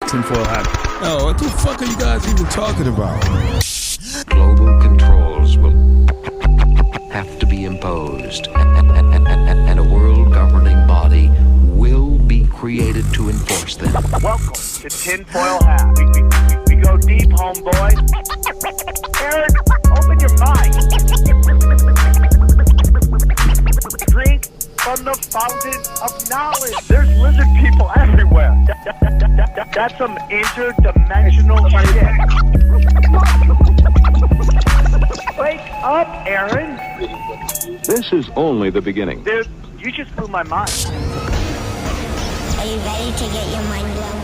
tinfoil hat. Oh, what the fuck are you guys even talking about? Global controls will have to be imposed, and a world governing body will be created to enforce them. Welcome to Tinfoil Hat. We go deep, homeboy. Aaron, open your mind. Drink from the fountain of knowledge. There's lizard people everywhere. That's some interdimensional shit. Wake up, Aaron. This is only the beginning. Dude, you just blew my mind. Are you ready to get your mind blown?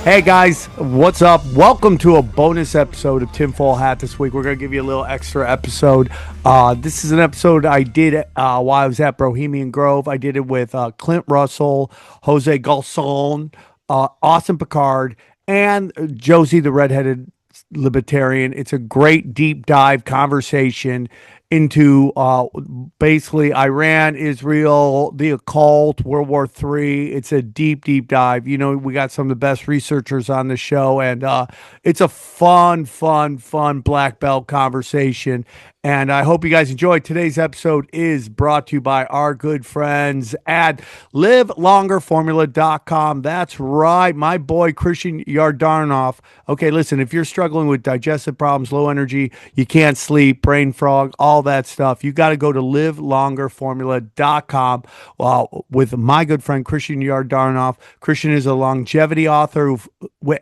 Hey guys, what's up? Welcome to a bonus episode of Tinfoil Hat this week. We're going to give you a little extra episode. This is an episode I did while I was at Bohemian Grove. I did it with Clint Russell, Jose Galison, Austin Picard, and Josie the redheaded libertarian. It's a great deep dive conversation into basically Iran, Israel, the occult, World War III. It's a deep dive. You know, we got some of the best researchers on the show, and it's a fun black belt conversation. And I hope you guys enjoy. Today's episode is brought to you by our good friends at livelongerformula.com. That's right, my boy Christian Yardarnoff. Okay, listen, if you're struggling with digestive problems, low energy, you can't sleep, brain fog, all that stuff, you got to go to livelongerformula.com. Well, with my good friend Christian Yardarnoff. Christian is a longevity author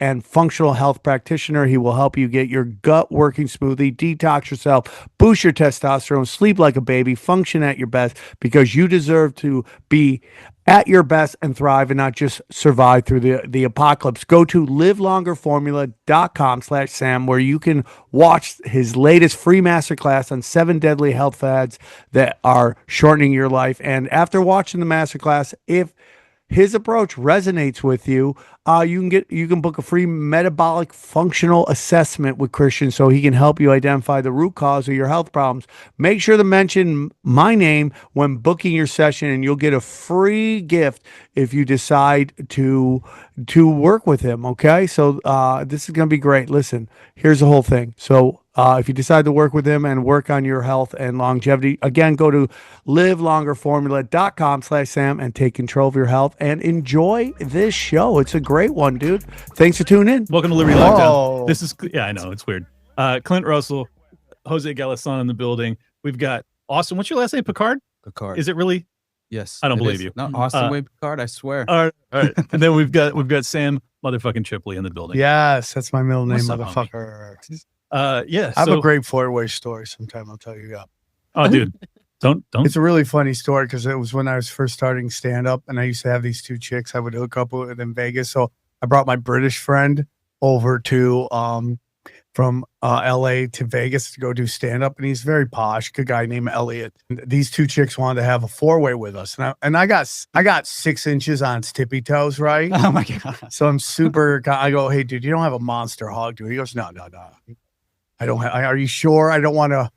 and functional health practitioner. He will help you get your gut working smoothly, detox yourself, boost your testosterone, sleep like a baby, function at your best, because you deserve to be at your best and thrive and not just survive through the apocalypse. Go to livelongerformula.com/Sam, where you can watch his latest free masterclass on 7 deadly health fads that are shortening your life. And after watching the masterclass, if his approach resonates with you, you can book a free metabolic functional assessment with Christian, so he can help you identify the root cause of your health problems. Make sure to mention my name when booking your session, and you'll get a free gift if you decide to work with him. Okay, so this is going to be great. Listen, here's the whole thing. So if you decide to work with him and work on your health and longevity, again, go to livelongerformula.com/Sam and take control of your health and enjoy this show. It's a great one, dude. Thanks for tuning in. Welcome to Liberty Lockdown. This is, yeah, I know, it's weird. Clint Russell, Jose Galison in the building. We've got Austin. What's your last name? Picard? Picard. Is it really? Yes. I don't believe you. Not Austin Wade Picard, I swear. All right. And then we've got Sam motherfucking Tripoli in the building. Yes, that's my middle name, What's up, motherfucker. Yeah. I have a great four-way story sometime. I'll tell you. Oh, dude. Don't. It's a really funny story because it was when I was first starting stand-up, and I used to have these two chicks I would hook up with in Vegas. So I brought my British friend over to from LA to Vegas to go do stand-up, and he's very posh, good guy named Elliot. And these two chicks wanted to have a four-way with us, and I got 6 inches on tippy toes, right? Oh my god! So I'm super. I go, hey, dude, you don't have a monster hog, do you? He goes, no. I don't have. Are you sure? I don't want to.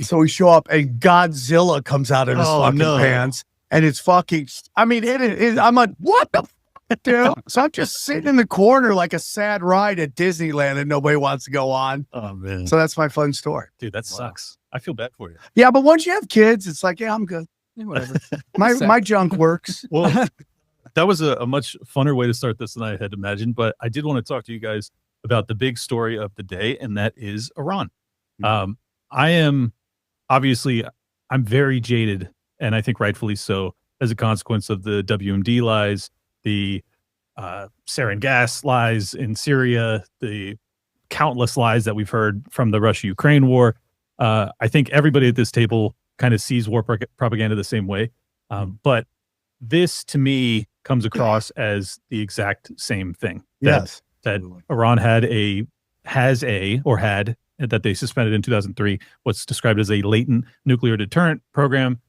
So we show up, and Godzilla comes out of his fucking pants, and it's fucking. I mean, it is. I'm like, what the. Dude. So I'm just sitting in the corner like a sad ride at Disneyland that nobody wants to go on. Oh man! So that's my fun story. Dude, that sucks. I feel bad for you. Yeah, but once you have kids, it's like, yeah, I'm good. Yeah, whatever. my junk works. Well, that was a much funner way to start this than I had imagined. But I did want to talk to you guys about the big story of the day, and that is Iran. I am obviously I'm very jaded, and I think rightfully so, as a consequence of the WMD lies, the sarin gas lies in Syria, the countless lies that we've heard from the Russia-Ukraine war. I think everybody at this table kind of sees war propaganda the same way. But this, to me, comes across as the exact same thing. That Iran had that they suspended in 2003, what's described as a latent nuclear deterrent program.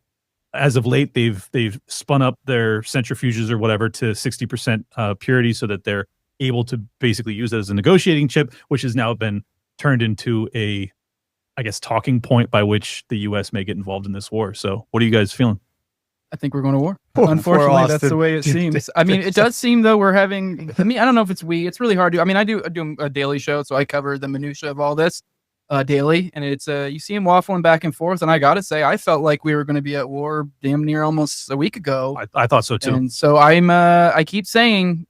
As of late, they've spun up their centrifuges or whatever to 60% purity, so that they're able to basically use it as a negotiating chip, which has now been turned into a, I guess, talking point by which the U.S. may get involved in this war. So what are you guys feeling? I think we're going to war. Poor Unfortunately, that's Austin. the way it seems. I mean, it does seem though we're having. I mean, I don't know if it's It's really hard to. I mean, I do a daily show, so I cover the minutia of all this daily, and it's you see him waffling back and forth. And I gotta say, I felt like we were going to be at war damn near almost a week ago. I thought so too. And so I keep saying,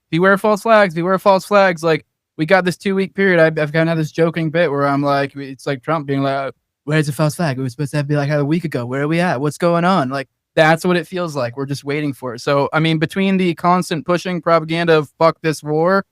beware false flags, beware false flags. Like we got this 2-week period. I've kind of had this joking bit where I'm like, it's like Trump being like, where's the false flag? It was supposed to be like a week ago. Where are we at? What's going on? Like. That's what it feels like. We're just waiting for it. So, I mean, between the constant pushing propaganda of fuck this war,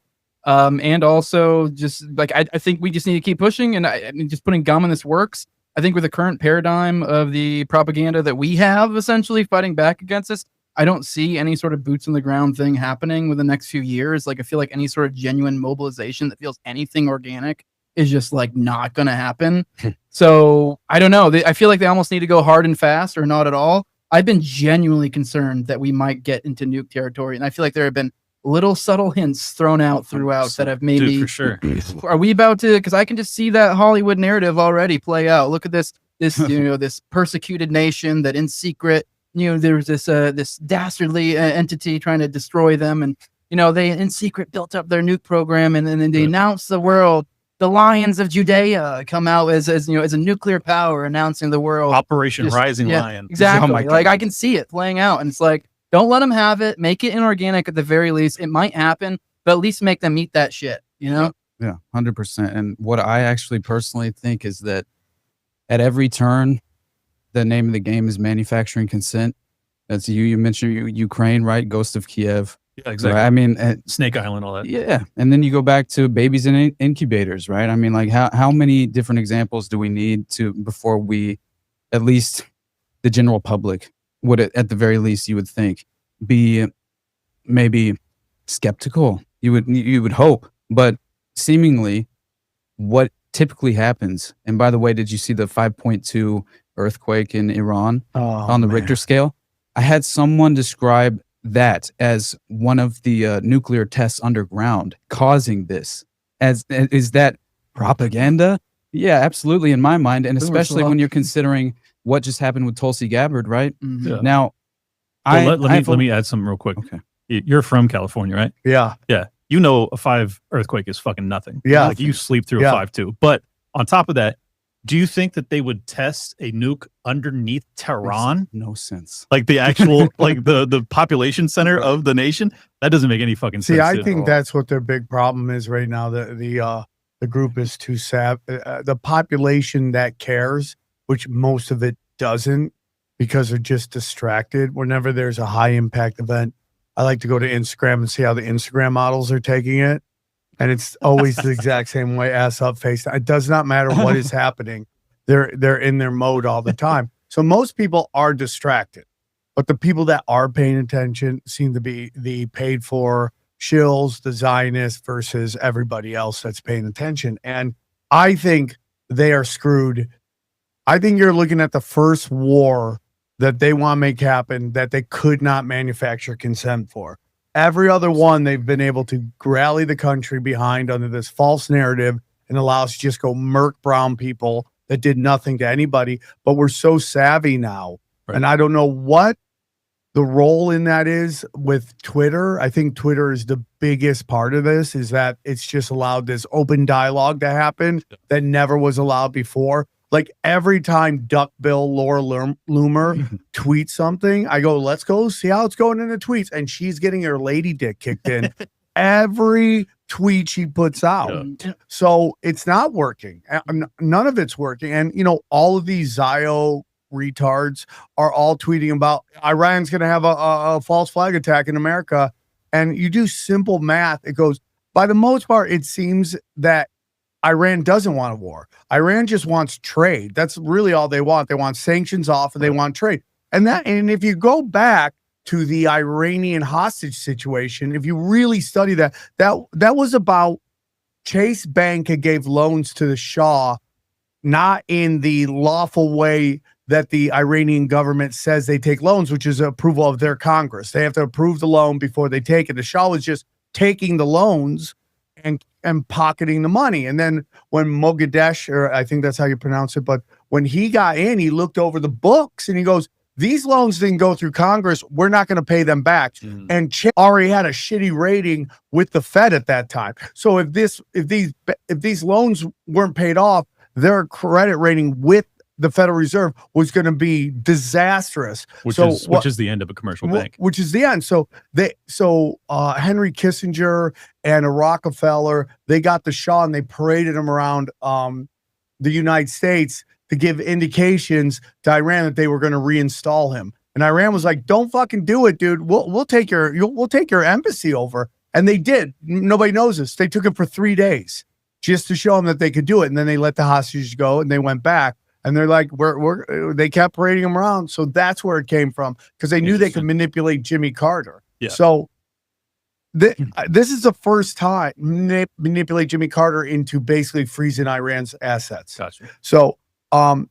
and also just like, I think we just need to keep pushing and I mean, just putting gum in this works. I think with the current paradigm of the propaganda that we have essentially fighting back against this, I don't see any sort of boots on the ground thing happening within the next few years. Like, I feel like any sort of genuine mobilization that feels anything organic is just like not going to happen. So I don't know. I feel like they almost need to go hard and fast or not at all. I've been genuinely concerned that we might get into nuke territory, and I feel like there have been little subtle hints thrown out throughout that have maybe. Dude, for sure. Are we about to? Because I can just see that Hollywood narrative already play out. Look at this this persecuted nation that in secret, there's this dastardly entity trying to destroy them, and they in secret built up their nuke program, and then they announced the world. The Lions of Judea come out as a nuclear power, announcing the world. Operation Rising Lion. Exactly. Like I can see it playing out, and it's like, don't let them have it. Make it inorganic at the very least. It might happen, but at least make them eat that shit. Yeah, 100%. And what I actually personally think is that at every turn, the name of the game is manufacturing consent. That's you mentioned Ukraine, right? Ghost of Kiev. Yeah, exactly. Right? I mean, Snake Island, all that. Yeah, and then you go back to babies in incubators, right? I mean, like how many different examples do we need before we, at least the general public would, at the very least, you would think, be maybe skeptical. You would hope, but seemingly, what typically happens. And by the way, did you see the 5.2 earthquake in Iran on the Richter scale? I had someone describe that as one of the nuclear tests underground causing this. Is that propaganda? Yeah, absolutely, in my mind, and especially when you're considering what just happened with Tulsi Gabbard, right? Yeah. Now, let me add something real quick. Okay. You're from California, right? Yeah. Yeah. A 5 earthquake is fucking nothing. Yeah. Like you sleep through a 5 too. But on top of that, do you think that they would test a nuke underneath Tehran? No sense. Like the actual, like the population center of the nation? That doesn't make any fucking sense. See, I think that's what their big problem is right now. The group is too sad. The population that cares, which most of it doesn't, because they're just distracted. Whenever there's a high impact event, I like to go to Instagram and see how the Instagram models are taking it. And it's always the exact same way, ass up, face down. It does not matter what is happening. They're in their mode all the time. So most people are distracted. But the people that are paying attention seem to be the paid for shills, the Zionists versus everybody else that's paying attention. And I think they are screwed. I think you're looking at the first war that they want to make happen that they could not manufacture consent for. Every other one they've been able to rally the country behind under this false narrative and allow us to just go murk brown people that did nothing to anybody. But we're so savvy now. Right. And I don't know what the role in that is with Twitter. I think Twitter is the biggest part of this, is that it's just allowed this open dialogue to happen that never was allowed before. Like every time Duckbill Laura Loomer tweets something, I go, let's go see how it's going in the tweets. And she's getting her lady dick kicked in every tweet she puts out. Yeah. So it's not working. None of it's working. And, all of these Zio retards are all tweeting about Iran's going to have a false flag attack in America. And you do simple math. It goes, by the most part, it seems that Iran doesn't want a war. Iran just wants trade. That's really all they want. They want sanctions off and they want trade. And if you go back to the Iranian hostage situation, if you really study that was about Chase Bank gave loans to the Shah, not in the lawful way that the Iranian government says they take loans, which is approval of their Congress. They have to approve the loan before they take it. The Shah was just taking the loans and pocketing the money. And then when Mogaddesh, or I think that's how you pronounce it, but when he got in, he looked over the books and he goes, these loans didn't go through Congress. We're not going to pay them back. And already had a shitty rating with the Fed at that time. So if these loans weren't paid off, their credit rating with the Federal Reserve was going to be disastrous. Which is the end of a commercial bank. Which is the end. So Henry Kissinger and a Rockefeller, they got the Shah and they paraded him around the United States to give indications to Iran that they were going to reinstall him. And Iran was like, "Don't fucking do it, dude. We'll take your embassy over." And they did. Nobody knows this. They took it for 3 days just to show them that they could do it. And then they let the hostages go and they went back. And they're like, they kept parading him around. So that's where it came from, because they knew they could manipulate Jimmy Carter. Yeah. So this is the first time manipulate Jimmy Carter into basically freezing Iran's assets. Gotcha. So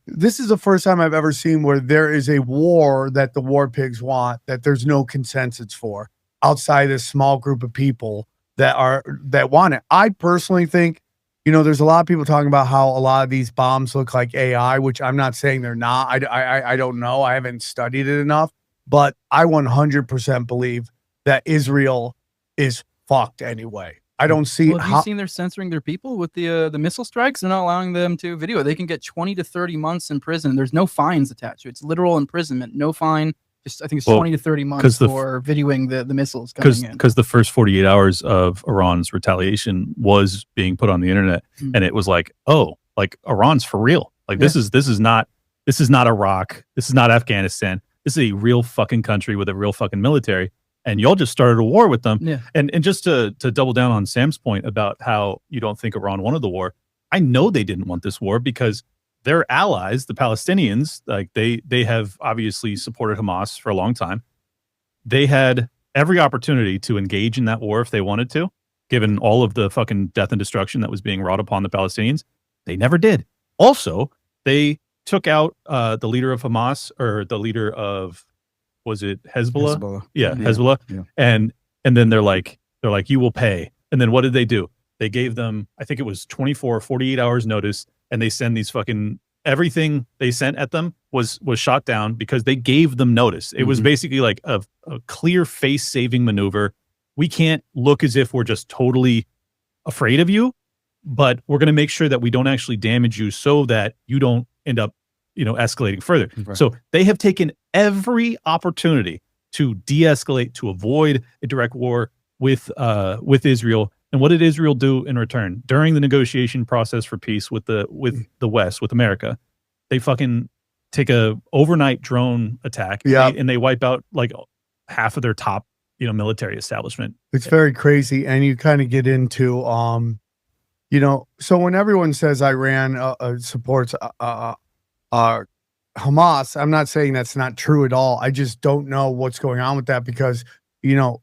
this is the first time I've ever seen where there is a war that the war pigs want, that there's no consensus for outside this small group of people that want it. I personally think, there's a lot of people talking about how a lot of these bombs look like AI, which I'm not saying they're not. I don't know. I haven't studied it enough, but I 100% believe that Israel is fucked anyway. I don't see. Well, have you seen they're censoring their people with the missile strikes and not allowing them to video? They can get 20 to 30 months in prison. There's no fines attached to it. It's literal imprisonment, no fine. Just I think it's 20 to 30 months for videoing the missiles coming in. Because the first 48 hours of Iran's retaliation was being put on the internet, and it was like, oh, like Iran's for real. Like this is not Iraq. This is not Afghanistan. This is a real fucking country with a real fucking military. And y'all just started a war with them. Yeah. And just to double down on Sam's point about how you don't think Iran wanted the war, I know they didn't want this war because their allies, the Palestinians, like they have obviously supported Hamas for a long time. They had every opportunity to engage in that war if they wanted to, given all of the fucking death and destruction that was being wrought upon the Palestinians. They never did. Also, they took out the leader of Hamas, or the leader of, was it Hezbollah? Yeah, Hezbollah. Yeah. And then they're like, you will pay. And then what did they do? They gave them, I think it was 24 or 48 hours notice, and they send these fucking, everything they sent at them was shot down because they gave them notice. It was basically like a clear face saving maneuver. We can't look as if we're just totally afraid of you, but we're going to make sure that we don't actually damage you so that you don't end up, escalating further. Right. So they have taken every opportunity to de-escalate, to avoid a direct war with Israel. And what did Israel do in return during the negotiation process for peace with the West, with America? They fucking take a overnight drone attack, and they wipe out like half of their top, military establishment. It's very crazy, and you kind of get into, so when everyone says Iran supports Hamas, I'm not saying that's not true at all. I just don't know what's going on with that because,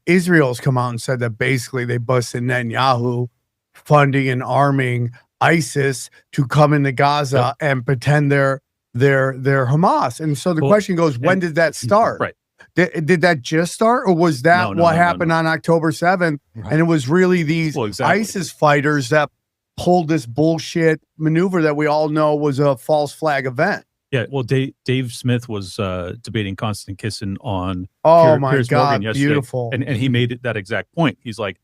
Israel's come out and said that basically they busted Netanyahu funding and arming ISIS to come into Gaza and pretend they're Hamas. And so the question goes, when did that start? Right. Did that just start, or was that what happened on October 7th? Right. And it was really these ISIS fighters that pulled this bullshit maneuver that we all know was a false flag event. Yeah, well, Dave Smith was debating Constant Kissin on Piers Morgan yesterday, beautiful, and he made that exact point. He's like,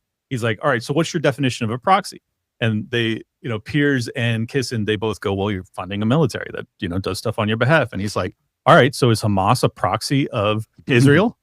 all right, so what's your definition of a proxy? And they, Piers and Kissin, they both go, well, you're funding a military that does stuff on your behalf, and he's like, all right, so is Hamas a proxy of Israel?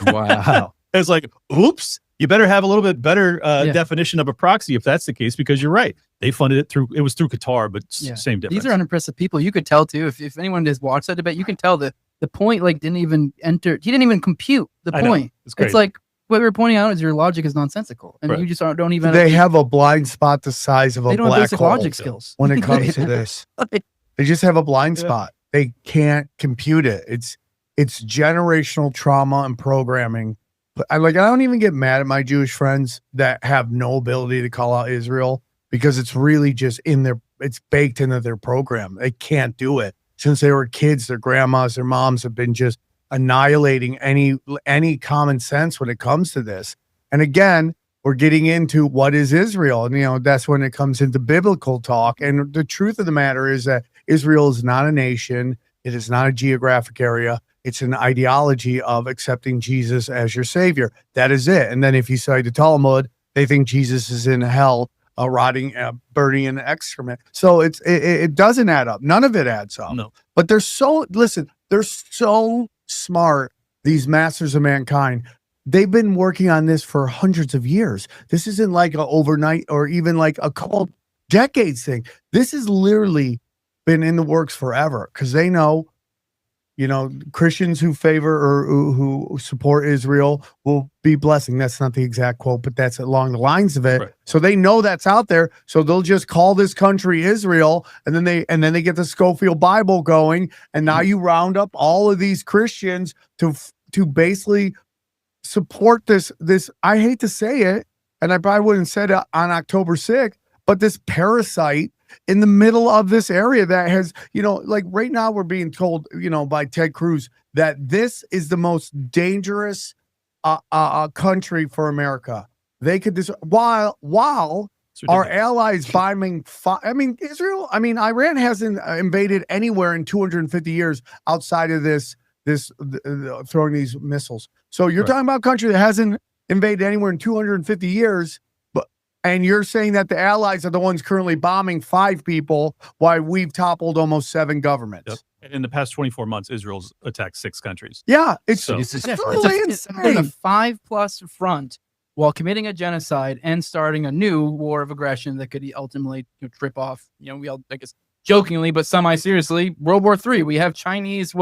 Wow, it's like, oops. You better have a little bit better definition of a proxy if that's the case, because you're right. They funded it through Qatar, but same difference. These are unimpressive people. You could tell too, if anyone has watched that debate, you can tell that the point didn't even enter. He didn't even compute the point. It's like what we're pointing out is your logic is nonsensical, and you just don't even. They have a blind spot the size of a black hole. They don't have basic logic skills when it comes to this. They just have a blind spot. They can't compute it. It's generational trauma and programming. I don't even get mad at my Jewish friends that have no ability to call out Israel, because it's really just it's baked into their program. They can't do it. Since they were kids, their grandmas, their moms have been just annihilating any common sense when it comes to this. And again, we're getting into what is Israel. And, that's when it comes into biblical talk. And the truth of the matter is that Israel is not a nation. It is not a geographic area. It's an ideology of accepting Jesus as your savior. That is it. And then if you study the Talmud, they think Jesus is in hell, rotting, burning in excrement. So it doesn't add up. None of it adds up. No. But they're so smart, these masters of mankind. They've been working on this for hundreds of years. This isn't like an overnight or even like a couple decades thing. This has literally been in the works forever, because they know, Christians who favor or who support Israel will be blessing. That's not the exact quote, but that's along the lines of it. Right. So they know that's out there. So they'll just call this country Israel, and then they get the Schofield Bible going, and now you round up all of these Christians to basically support this. I hate to say it, and I probably wouldn't have said it on October 6th, but this parasite in the middle of this area that has, like right now we're being told, by Ted Cruz that this is the most dangerous country for America. They could while our allies bombing, Iran hasn't invaded anywhere in 250 years outside of this throwing these missiles. So you're talking about a country that hasn't invaded anywhere in 250 years. And you're saying that the allies are the ones currently bombing 5 people while we've toppled almost 7 governments. Yep. And in the past 24 months, Israel's attacked 6 countries. Yeah, it's been a 5+ front while committing a genocide and starting a new war of aggression that could ultimately trip off, we all, I guess, jokingly, but semi-seriously, World War III. We have Chinese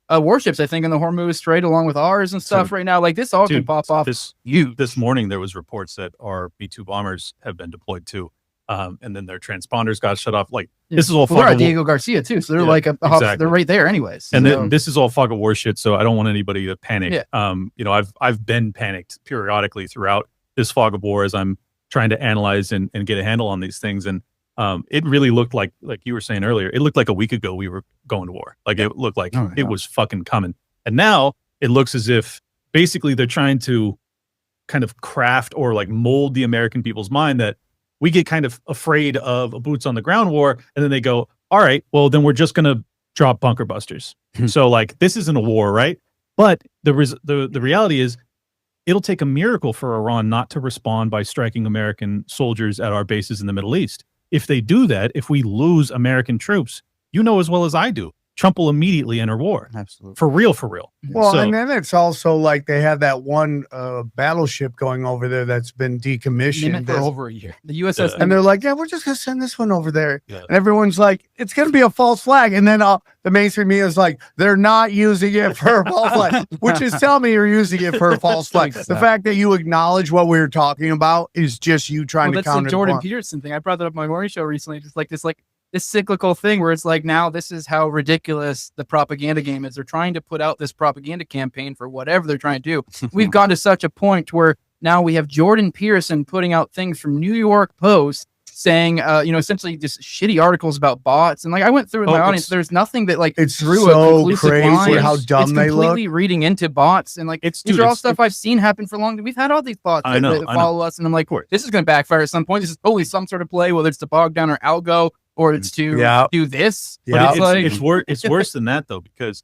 warships, I think, in the Hormuz Strait along with ours and stuff right now. Like this all can pop off. This morning there was reports that our B-2 bombers have been deployed too, and then their transponders got shut off. Like this is all. They're at Diego Garcia too, so they're exactly. They're right there anyways. And then this is all fog of war shit. So I don't want anybody to panic. Yeah. I've been panicked periodically throughout this fog of war as I'm trying to analyze and get a handle on these things. And it really looked like you were saying earlier, it looked like a week ago we were going to war. Like it looked like it was fucking coming. And now it looks as if basically they're trying to kind of craft or like mold the American people's mind that we get kind of afraid of a boots on the ground war. And then they go, all right, well, then we're just going to drop bunker busters. So like, this isn't a war, right? But the reality is it'll take a miracle for Iran not to respond by striking American soldiers at our bases in the Middle East. If they do that, if we lose American troops, as well as I do, Trump will immediately enter war. Absolutely. For real. Well, and then it's also like they have that one battleship going over there that's been decommissioned for over a year. The USS. And they're like, yeah, we're just going to send this one over there. Yeah. And everyone's like, it's going to be a false flag. And then the mainstream media is like, they're not using it for a false flag, which is telling me you're using it for a false flag. Exactly. The fact that you acknowledge what we were talking about is just you trying to counter the Jordan Peterson thing. I brought that up on my morning show recently. Just like this cyclical thing where it's like, now this is how ridiculous the propaganda game is. They're trying to put out this propaganda campaign for whatever they're trying to do. We've gone to such a point where now we have Jordan Peterson putting out things from New York Post saying, essentially just shitty articles about bots. And like, I went through in my audience, there's nothing that like it's so crazy how dumb they look. Completely reading into bots and like, these are all stuff I've seen happen for long. We've had all these bots that follow us. And I'm like, this is going to backfire at some point. This is totally some sort of play, whether it's to bog down or algo, or it's to do this. But it's worse than that though, because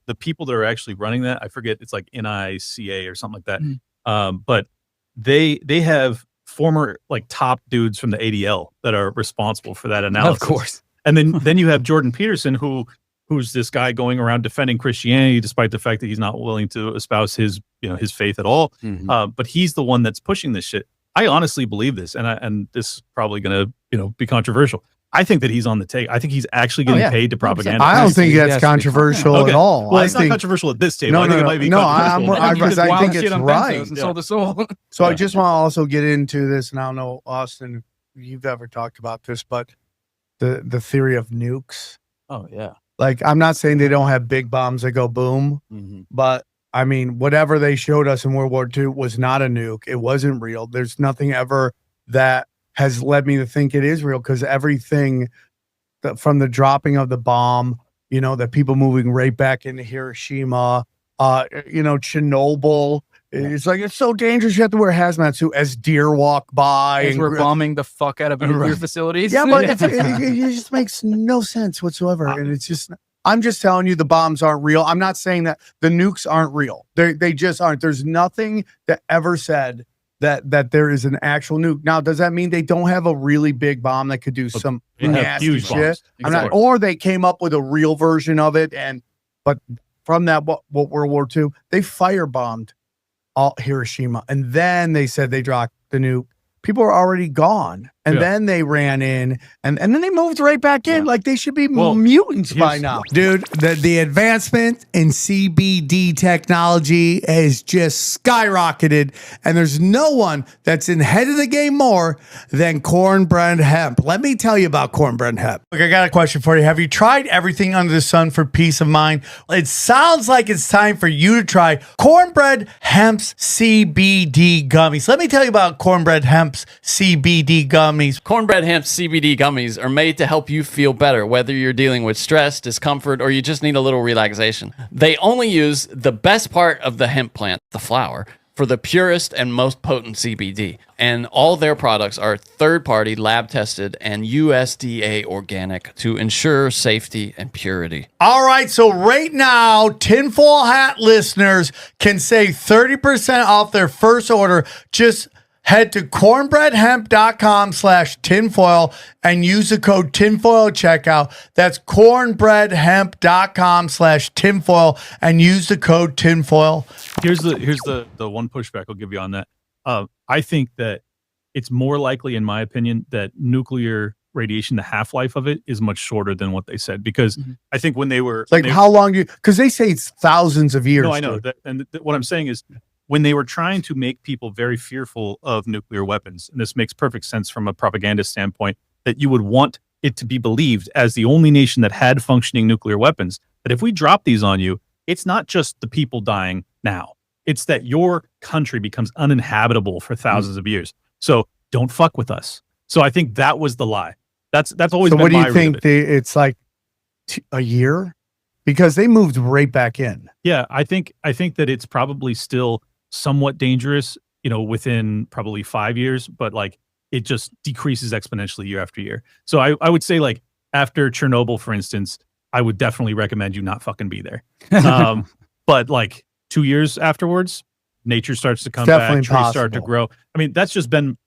the people that are actually running that, I forget, it's like NICA or something like that. But they have former like top dudes from the ADL that are responsible for that analysis. Of course. And then you have Jordan Peterson who's this guy going around defending Christianity despite the fact that he's not willing to espouse his faith at all. But he's the one that's pushing this shit. I honestly believe this, and this is probably going to be controversial. I think that he's on the take. I think he's actually getting paid to propaganda. I don't think that's controversial at all. Well, it's not controversial at this table. I think it might be controversial. I think it's right. Sold the soul. So I just want to also get into this, and I don't know, Austin, if you've ever talked about this, but the theory of nukes. Oh, yeah. Like, I'm not saying they don't have big bombs that go boom, but I mean, whatever they showed us in World War II was not a nuke. It wasn't real. There's nothing ever that has led me to think it is real, because everything from the dropping of the bomb, that people moving right back into Hiroshima, Chernobyl, it's like, it's so dangerous. You have to wear a hazmat suit as deer walk by. As we're bombing the fuck out of nuclear facilities. Yeah, but it just makes no sense whatsoever. And it's just, I'm just telling you the bombs aren't real. I'm not saying that the nukes aren't real. They just aren't. There's nothing that ever said that there is an actual nuke. Now, does that mean they don't have a really big bomb that could do some nasty huge shit? bombs. I'm not, or they came up with a real version of it, but from that, what World War II, they firebombed all Hiroshima, and then they said they dropped the nuke. People are already gone, and then they ran in, and then they moved right back in. Like they should be mutants by now, dude. The advancement in CBD technology has just skyrocketed, and there's no one that's in head of the game more than cornbread hemp. Let me tell you about cornbread hemp. Look, I got a question for you. Have you tried everything under the sun for peace of mind? It sounds like it's time for you to try cornbread hemp's CBD gummies. Let me tell you about cornbread hemp's CBD gummies. Cornbread Hemp CBD gummies are made to help you feel better, whether you're dealing with stress, discomfort, or you just need a little relaxation. They only use the best part of the hemp plant, the flower, for the purest and most potent CBD. And all their products are third-party, lab-tested, and USDA organic to ensure safety and purity. All right, so right now, Tinfoil Hat listeners can save 30% off their first order. Just head to cornbreadhemp.com/tinfoil and use the code tinfoil at checkout. That's cornbreadhemp.com/tinfoil and use the code tinfoil. Here's the one pushback I'll give you on that. I think that it's more likely, in my opinion, that nuclear radiation, the half-life of it is much shorter than what they said, because I think when they were how long do you, because they say it's thousands of years. No, I know that, and what I'm saying is, when they were trying to make people very fearful of nuclear weapons, and this makes perfect sense from a propaganda standpoint, that you would want it to be believed as the only nation that had functioning nuclear weapons, that if we drop these on you, it's not just the people dying now. It's that your country becomes uninhabitable for thousands of years. So don't fuck with us. So I think that was the lie. That's always been my read of it. So what do you think it's like a year? Because they moved right back in. Yeah, I think that it's probably still somewhat dangerous, within probably 5 years, but like it just decreases exponentially year after year. So I would say, like, after Chernobyl, for instance, I would definitely recommend you not fucking be there. But like 2 years afterwards, nature starts to come back, trees start to grow. I mean, that's been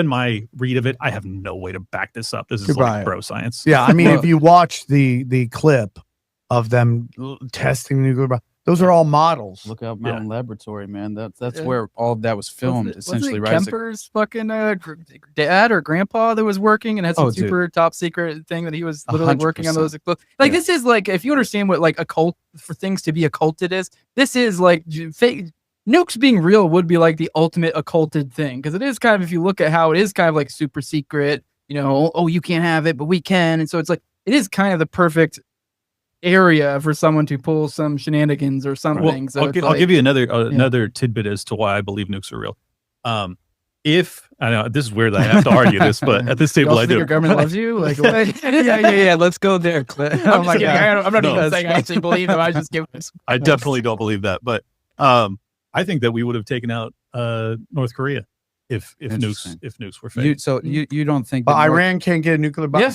my read of it. I have no way to back this up. This is like bro science. Yeah, I mean, if you watch the clip of them testing nuclear bomb, those are all models. Look out Mountain Laboratory, man. That's where all of that was filmed, essentially, right? Kemper's fucking dad or grandpa that was working and had some super top secret thing that he was literally 100%. Working on those. Like, this is like, if you understand what like occult, for things to be occulted is, this is like fake. Nukes being real would be like the ultimate occulted thing, because it is kind of, if you look at how it is kind of like super secret, you can't have it, but we can. And so it's like, it is kind of the perfect area for someone to pull some shenanigans or something. Well, so I'll give you another tidbit as to why I believe nukes are real. If I know this is weird that I have to argue this, but at this table I do. Your government loves you, like yeah. Let's go there, Clint. I'm not even saying I actually believe them. I just give. I definitely don't believe that, but I think that we would have taken out North Korea if nukes were fake. You don't think? But Iran can't get a nuclear bomb. Yeah,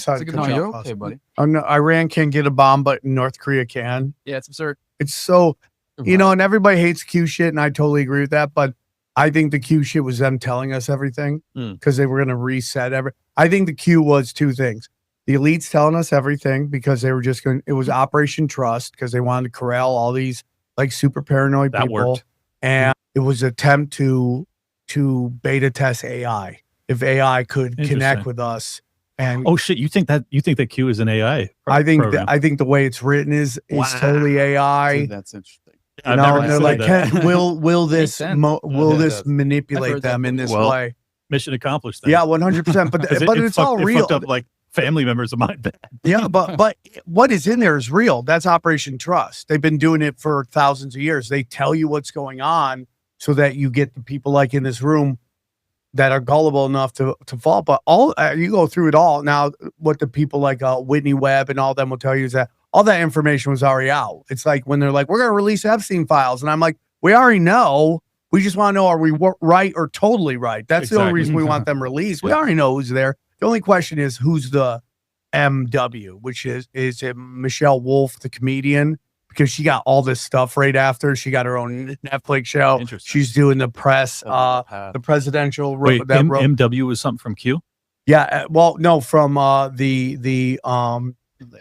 you're okay, buddy. No, Iran can't get a bomb, but North Korea can. Yeah, it's absurd. It's so, and everybody hates Q shit, and I totally agree with that. But I think the Q shit was them telling us everything because they were going to reset I think the Q was two things: the elites telling us everything because they were just going. It was Operation Trust because they wanted to corral all these like super paranoid that people, worked. And it was an attempt to beta test AI, if AI could connect with us. And oh shit, you think that Q is an AI? I think the way it's written is totally AI. Dude, that's interesting. And they're like, will this manipulate them in this way? Mission accomplished. Then. Yeah, 100%. But it's all real. Fucked up like family members of mine. Yeah, but what is in there is real. That's Operation Trust. They've been doing it for thousands of years. They tell you what's going on so that you get the people like in this room that are gullible enough to fall. But all you go through it all. Now, what the people like Whitney Webb and all them will tell you is that all that information was already out. It's like when they're like, we're going to release Epstein files. And I'm like, we already know. We just want to know, are we right or totally right? That's the only reason we want them released. We already know who's there. The only question is who's the MW, which is Michelle Wolf, the comedian, because she got all this stuff right after. She got her own Netflix show. Interesting. She's doing the press, the presidential. Wait, MW was something from Q? Yeah, well, no, from the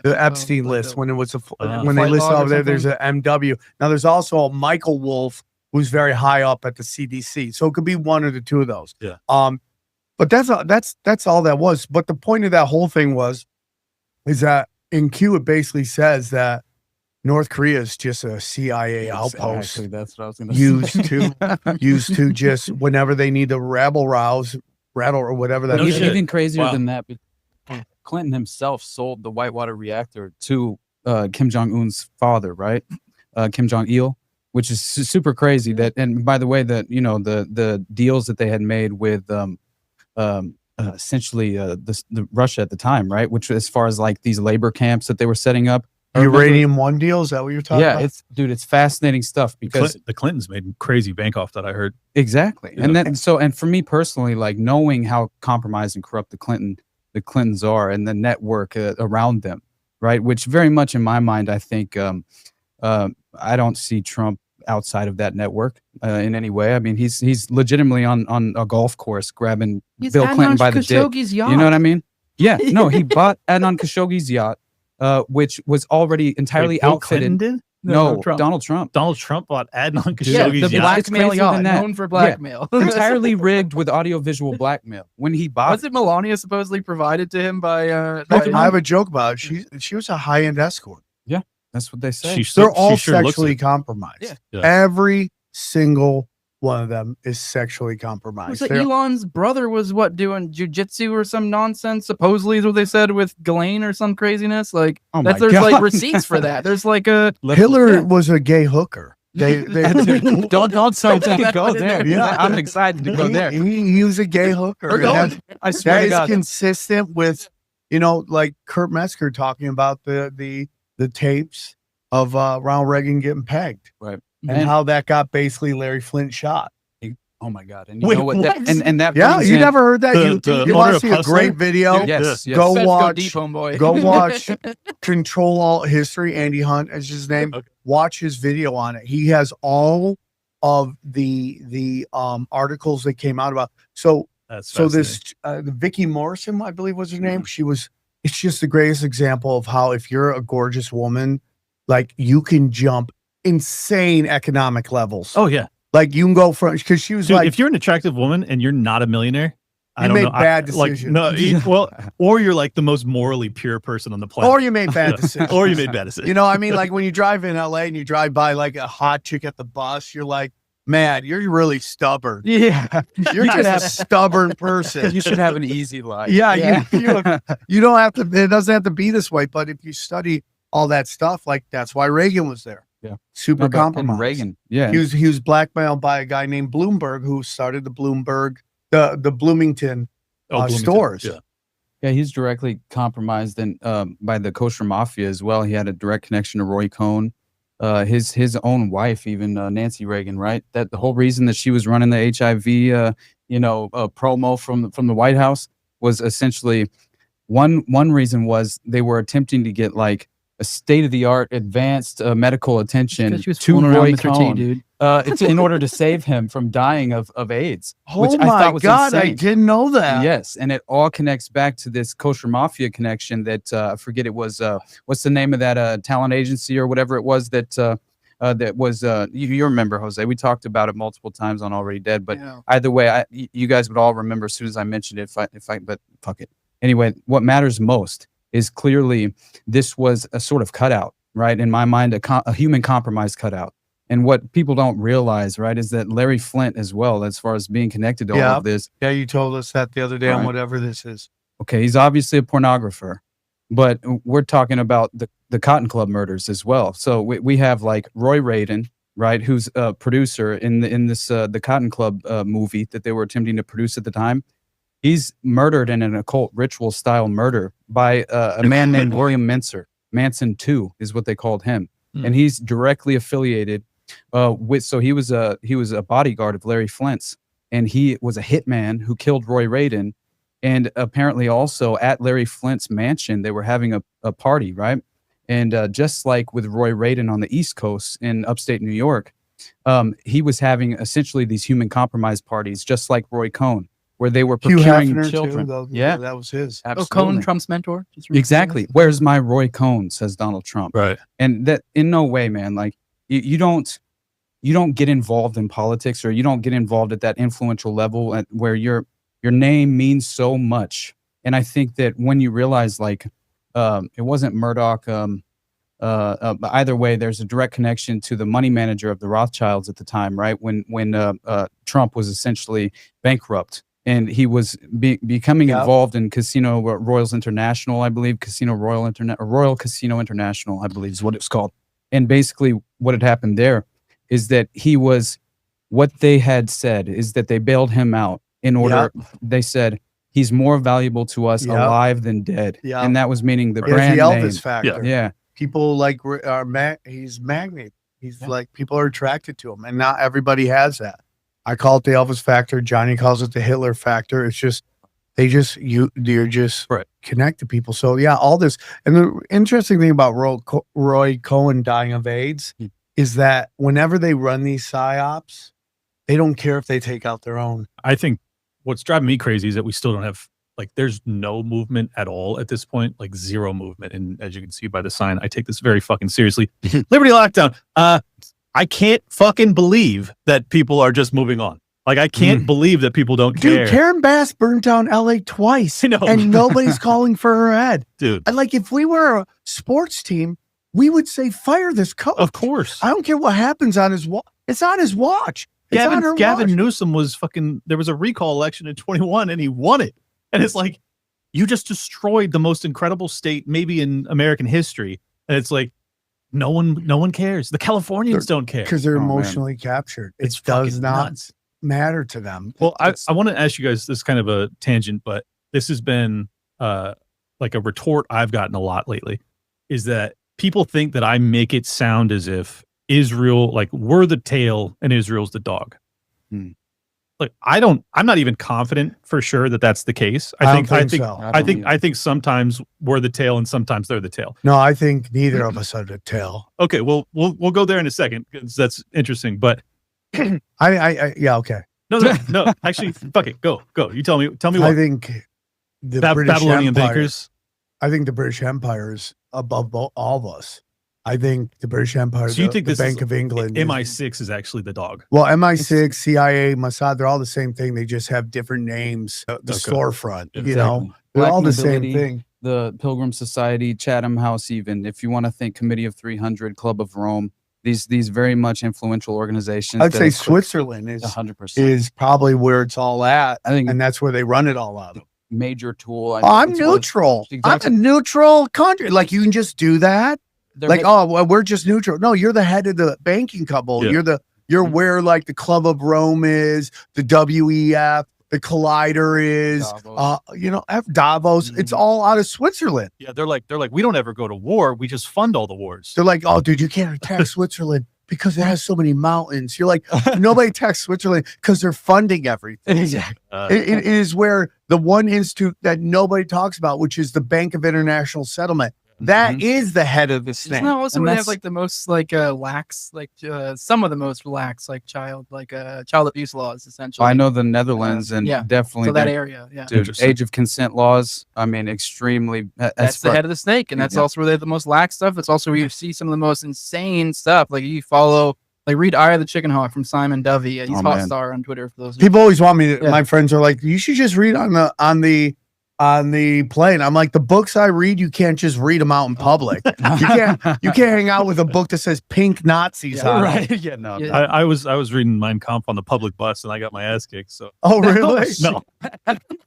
Epstein list when it was when they list over there. There's a MW. Now there's also a Michael Wolf who's very high up at the CDC. So it could be one or the two of those. Yeah. But that's all that was. But the point of that whole thing is that in Q it basically says that North Korea is just a CIA outpost. Actually, that's what I was going to used to just whenever they need to rattle or whatever that is. Even crazier than that. Clinton himself sold the Whitewater reactor to Kim Jong-un's father, right? Kim Jong-il, which is super crazy. That, and by the way, that the deals that they had made with essentially the Russia at the time, right? Which, as far as like these labor camps that they were setting up. Uranium One deal, is that what you're talking about? Yeah, it's fascinating stuff because the Clintons made crazy bank off that, I heard. Exactly. Yeah. And for me personally, like knowing how compromised and corrupt the Clintons are and the network around them, right? Which very much in my mind, I think I don't see Trump outside of that network in any way. I mean, he's legitimately on a golf course grabbing Bill Clinton by the dick. Yacht. You know what I mean? Yeah. No, he bought Adnan Khashoggi's yacht. Which was already entirely outfitted. Did? No, Donald Trump. Donald Trump bought Adnan Khashoggi's the yacht. Blackmail yacht, known for blackmail. Yeah. Entirely rigged with audiovisual blackmail. When he bought was it Melania supposedly provided to him by I have a joke about it. She was a high-end escort. Yeah, that's what they say. They're all sexually compromised. Yeah. Every single one of them is sexually compromised. Was it Elon's brother was doing jujitsu or some nonsense? Supposedly is what they said with Galane or some craziness. Like there's like receipts for that. There's like a Hitler was a gay hooker. They don't say go there. Yeah, I'm excited to go there. He was a gay hooker. I swear that is consistent with like Kurt Metzger talking about the tapes of Ronald Reagan getting pegged. Right. And how that got basically Larry Flint shot. Oh my God! And you know what? That you never heard that? You want to see a great video? Yes. Go watch. Go deep, homeboy. Go watch Control Alt History. Andy Hunt is his name. Okay. Watch his video on it. He has all of the articles that came out about. So this Vicky Morrison, I believe was her name. It's just the greatest example of how if you're a gorgeous woman, like you can jump insane economic levels. Oh yeah, like you can go from because she was like, if you're an attractive woman and you're not a millionaire, you made bad decisions. Or you're like the most morally pure person on the planet, or you made bad decisions, or you made bad decisions. I mean, like when you drive in LA and you drive by like a hot chick at the bus, you're like, man, you're really stubborn. Yeah, you're just a stubborn person. You should have an easy life. Yeah. You don't have to. It doesn't have to be this way. But if you study all that stuff, like that's why Reagan was there. Yeah, super compromised. Reagan, yeah, he was blackmailed by a guy named Bloomberg, who started the Bloomington stores. Yeah, he's directly compromised and by the kosher mafia as well. He had a direct connection to Roy Cohn, his own wife, even Nancy Reagan. Right, that the whole reason that she was running the HIV, promo from the White House was essentially one reason was they were attempting to get like a state-of-the-art advanced medical attention to Roy Cohn, dude. In order to save him from dying of AIDS. Which I thought was insane. I didn't know that. Yes, and it all connects back to this kosher mafia connection that I forget it was what's the name of that talent agency or whatever it was that was you remember, Jose. We talked about it multiple times on Already Dead, but either way, you guys would all remember as soon as I mentioned it. But fuck it. Anyway, what matters most is clearly this was a sort of cutout, right? In my mind, a human compromise cutout. And what people don't realize, right, is that Larry Flint as well, as far as being connected to all of this. Yeah, you told us that the other day on whatever this is. Okay, he's obviously a pornographer, but we're talking about the Cotton Club murders as well. So we have like Roy Radin, right, who's a producer in this the Cotton Club movie that they were attempting to produce at the time. He's murdered in an occult ritual style murder by a man named William Manson. Manson 2 is what they called him. And he's directly affiliated with, so he was a bodyguard of Larry Flint's, and he was a hitman who killed Roy Radin And apparently also at Larry Flint's mansion, they were having a party, right? And just like with Roy Radin on the East Coast in upstate New York, he was having essentially these human compromise parties, just like Roy Cohn, where they were Hugh procuring Hefner, children. too, though. Yeah, That was his. Oh, absolutely. Cohn, Trump's mentor. Just Exactly. Where's my Roy Cohn, says Donald Trump. Right. And that in no way, man, like you don't get involved in politics, or you don't get involved at that influential level where your name means so much. And I think that when you realize, like, it wasn't Murdoch, but either way, there's a direct connection to the money manager of the Rothschilds at the time, right? When Trump was essentially bankrupt, and he was becoming involved in Casino Royals International, I believe, Royal Casino International, I believe is what it was called. And basically what had happened there is that what they had said is that they bailed him out in order, they said, he's more valuable to us alive than dead. Yeah. And that was meaning the It's brand the Elvis name. factor. Yeah. People like he's magnet. He's like, people are attracted to him, and not everybody has that. I call it the Elvis factor. Johnny calls it the Hitler factor. It's just you're just connect to people. So yeah, all this. And the interesting thing about Roy Cohn dying of AIDS is that whenever they run these psyops, they don't care if they take out their own. I think what's driving me crazy is that we still don't have, like, there's no movement at all at this point, like zero movement. And as you can see by the sign, I take this very fucking seriously. Liberty lockdown. I can't fucking believe that people are just moving on. Like, I can't believe that people don't care. Dude, Karen Bass burned down LA twice, and nobody's calling for her head. Dude. And like, if we were a sports team, we would say, fire this coach. Of course. I don't care what happens on his watch. It's on his watch. It's on her Gavin watch. Newsom was there was a recall election in 21 and he won it. And it's like, you just destroyed the most incredible state maybe in American history. And it's like, no one cares. The Californians don't care. Because they're emotionally captured. It does not matter to them. Well, I want to ask you guys, this is kind of a tangent, but this has been like a retort I've gotten a lot lately, is that people think that I make it sound as if Israel, like, we're the tail and Israel's the dog. Like, I'm not even confident for sure that that's the case. I think sometimes we're the tail and sometimes they're the tail. No, I think neither of us are the tail. Okay, well, we'll go there in a second because that's interesting. But yeah, okay. No. Actually, fuck it. Go. You tell me what. I think the British Babylonian Empire, bankers. I think the British Empire is above all of us. I think the British Empire, So you think the this Bank is, of England, MI6 is actually the dog? Well, MI6, CIA, Mossad, they're all the same thing. They just have different names. The storefront, you know, they're all the same thing. The Pilgrim Society, Chatham House, even if you want to think Committee of 300, Club of Rome, these very much influential organizations. I'd say Switzerland is 100% is probably where it's all at. I think, and that's where they run it all out of. Major tool. I'm neutral. Exactly. I'm a neutral country. Like, you can just do that. Well, we're just neutral. No, you're the head of the banking couple. Yeah. You're where, like, the Club of Rome is, the WEF, the Collider is, Davos. Davos. It's all out of Switzerland. Yeah, they're like, we don't ever go to war. We just fund all the wars. They're like, oh, dude, you can't attack Switzerland because it has so many mountains. You're like, nobody attacks Switzerland because they're funding everything. Exactly. It is where the one institute that nobody talks about, which is the Bank of International Settlement. That is the head of the snake. Isn't that also where they have, like, the most, like, lax, like, some of the most relaxed, like, child abuse laws, essentially. I know the Netherlands and definitely so that area. Yeah, dude, age of consent laws. I mean, extremely. That's the head of the snake, and that's also where they have the most lax stuff. It's also where you see some of the most insane stuff. Like, you follow, like, read Eye of the Chicken Hawk from Simon Dovey. He's Hot Star on Twitter for those. People always want me to, my friends are like, you should just read on the plane. I'm like, the books I read, you can't just read them out in public. You can't hang out with a book that says pink Nazis on it. Yeah, no. Yeah. I was reading Mein Kampf on the public bus and I got my ass kicked. So. Oh, really? No.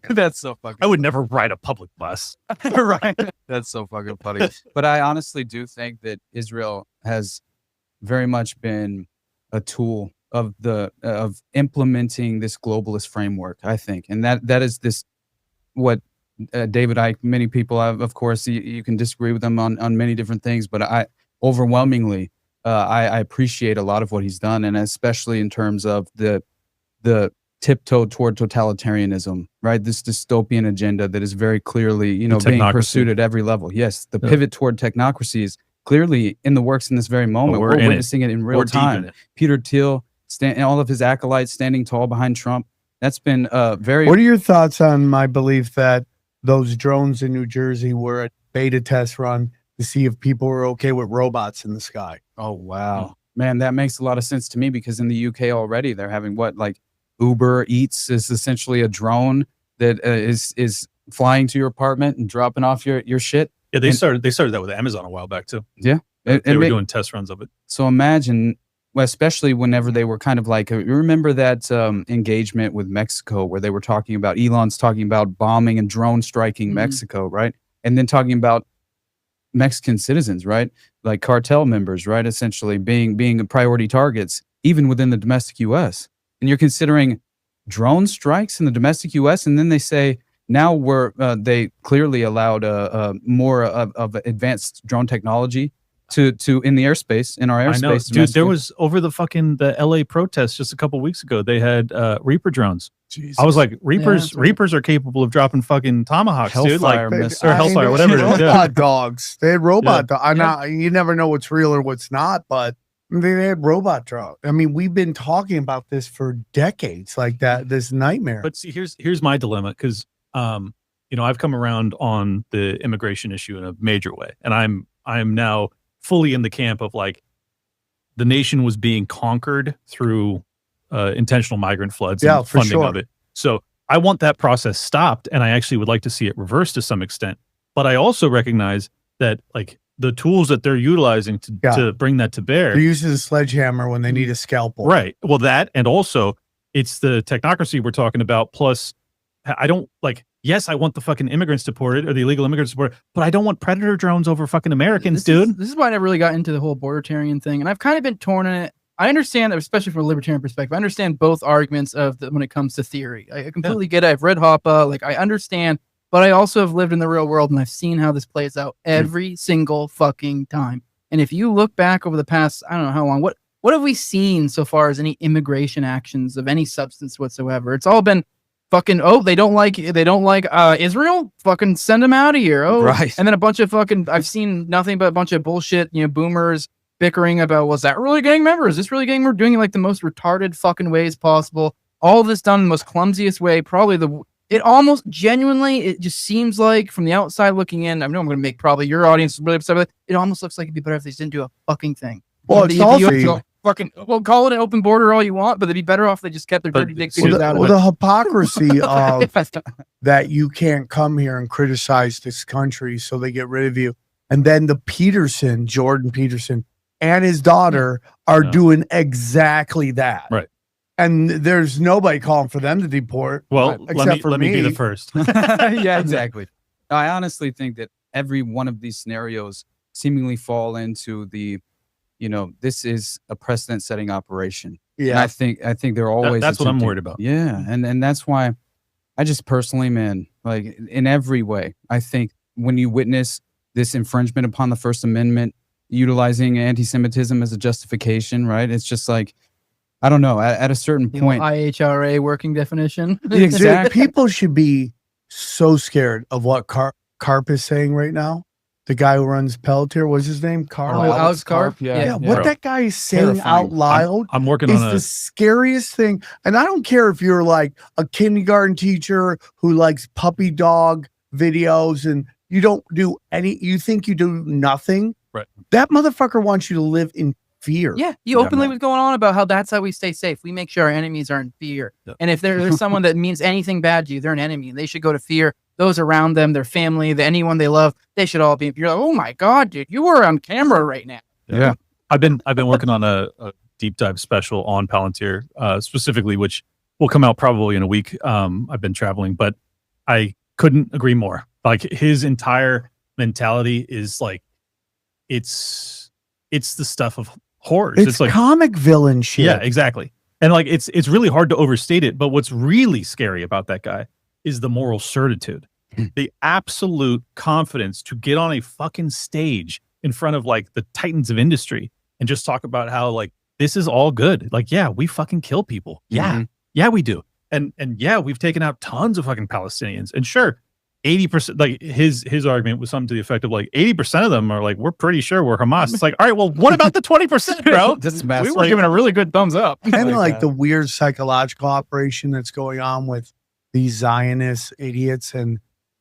That's so fucking. I would never ride a public bus. Right. That's so fucking funny. But I honestly do think that Israel has very much been a tool of implementing this globalist framework, I think, and that is this what. David Icke, many people have, of course, you can disagree with them on many different things, but I appreciate a lot of what he's done, and especially in terms of the tiptoe toward totalitarianism, right? This dystopian agenda that is very clearly, you know, The being technocracy. pursued at every level. Yes, the Yeah. pivot toward technocracy is clearly in the works in this very moment. we're We're in it. witnessing it in real We're deep in time. it. Peter Thiel and all of his acolytes standing tall behind Trump. That's been very. What are your thoughts on my belief that those drones in New Jersey were a beta test run to see if people were okay with robots in the sky? Oh, wow. Man, that makes a lot of sense to me because in the UK already they're having what, like Uber Eats is essentially a drone that is flying to your apartment and dropping off your shit. Yeah, they started that with Amazon a while back too. Yeah. They were doing test runs of it. So imagine, well, especially whenever they were kind of like, you remember that engagement with Mexico where they were talking about, Elon's talking about bombing and drone striking Mexico, right? And then talking about Mexican citizens, right? Like cartel members, right? Essentially being priority targets, even within the domestic U.S. And you're considering drone strikes in the domestic U.S. And then they say now they clearly allowed more of advanced drone technology to in the airspace, in our airspace. I know, dude. There was over the LA protests just a couple weeks ago. They had Reaper drones. Jesus. I was like, Reapers are capable of dropping fucking tomahawks, Hellfire dude. Like, missile. or Hellfire, whatever it is. Yeah. Robot dogs. They had robot dogs. You never know what's real or what's not, but they had robot dogs. I mean, we've been talking about this for decades, like that. This nightmare. But see, here's my dilemma because I've come around on the immigration issue in a major way, and I'm now fully in the camp of like the nation was being conquered through intentional migrant floods and funding of it. So I want that process stopped, and I actually would like to see it reversed to some extent. But I also recognize that like the tools that they're utilizing to bring that to bear, they're using a sledgehammer when they need a scalpel. Right. Well, that, and also it's the technocracy we're talking about. Plus, I don't like. Yes, I want the fucking immigrants deported or the illegal immigrants deported, but I don't want predator drones over fucking Americans, dude. This is why I never really got into the whole bordertarian thing, and I've kind of been torn in it. I understand that, especially from a libertarian perspective. I understand both arguments when it comes to theory. I completely get it. I've read Hoppe, like I understand, but I also have lived in the real world and I've seen how this plays out every single fucking time. And if you look back over the past, I don't know how long, what have we seen so far as any immigration actions of any substance whatsoever? It's all been fucking, they don't like Israel, fucking send them out of here. Right. And then a bunch of fucking, I've seen nothing but a bunch of bullshit, boomers bickering about, was that really a gang member? Is this really a gang member? Doing it like the most retarded fucking ways possible. All of this done in the most clumsiest way. It almost genuinely, it just seems like from the outside looking in, I know I'm going to make probably your audience really upset with it. It almost looks like it'd be better if they didn't do a fucking thing. Well, it's also call it an open border all you want, but they'd be better off if they just kept their dirty dick fingers out of it. The hypocrisy of that you can't come here and criticize this country, so they get rid of you. And then Jordan Peterson, and his daughter are doing exactly that. Right. And there's nobody calling for them to deport. Well, except for let me be the first. Yeah, exactly. I honestly think that every one of these scenarios seemingly fall into the, this is a precedent-setting operation. Yeah, and I think they're always. That's what I'm worried about. Yeah, and that's why I just personally, man, like in every way, I think when you witness this infringement upon the First Amendment, utilizing anti-Semitism as a justification, right? It's just like, I don't know. At a certain point, IHRA working definition. Exactly. People should be so scared of what Karp is saying right now. The guy who runs Palantir, what's his name? Karp. Alex Karp. Yeah. What that guy is saying out loud I'm working is on the scariest thing. And I don't care if you're like a kindergarten teacher who likes puppy dog videos and you don't do you think you do nothing. Right. That motherfucker wants you to live in fear. Yeah, he openly was going on about how that's how we stay safe. We make sure our enemies are in fear. Yep. And if there's someone that means anything bad to you, they're an enemy. They should go to fear. Those around them, their family, anyone they love, they should all be. You're like, oh my god, dude, you were on camera right now. Yeah. I've been working on a deep dive special on Palantir, specifically, which will come out probably in a week. I've been traveling, but I couldn't agree more. Like his entire mentality is like, it's the stuff of horrors. It's like comic villain shit. Yeah, exactly. And like it's really hard to overstate it, but what's really scary about that guy is the moral certitude, the absolute confidence to get on a fucking stage in front of like the titans of industry and just talk about how like this is all good. Like, yeah, we fucking kill people. Yeah. Mm-hmm. Yeah, we do. and yeah, we've taken out tons of fucking Palestinians, and sure, 80%, like his argument was something to the effect of like 80% of them are like, we're pretty sure we're Hamas. It's like, all right, well, what about the 20%, bro? We were giving a really good thumbs up. And like the weird psychological operation that's going on with these Zionist idiots and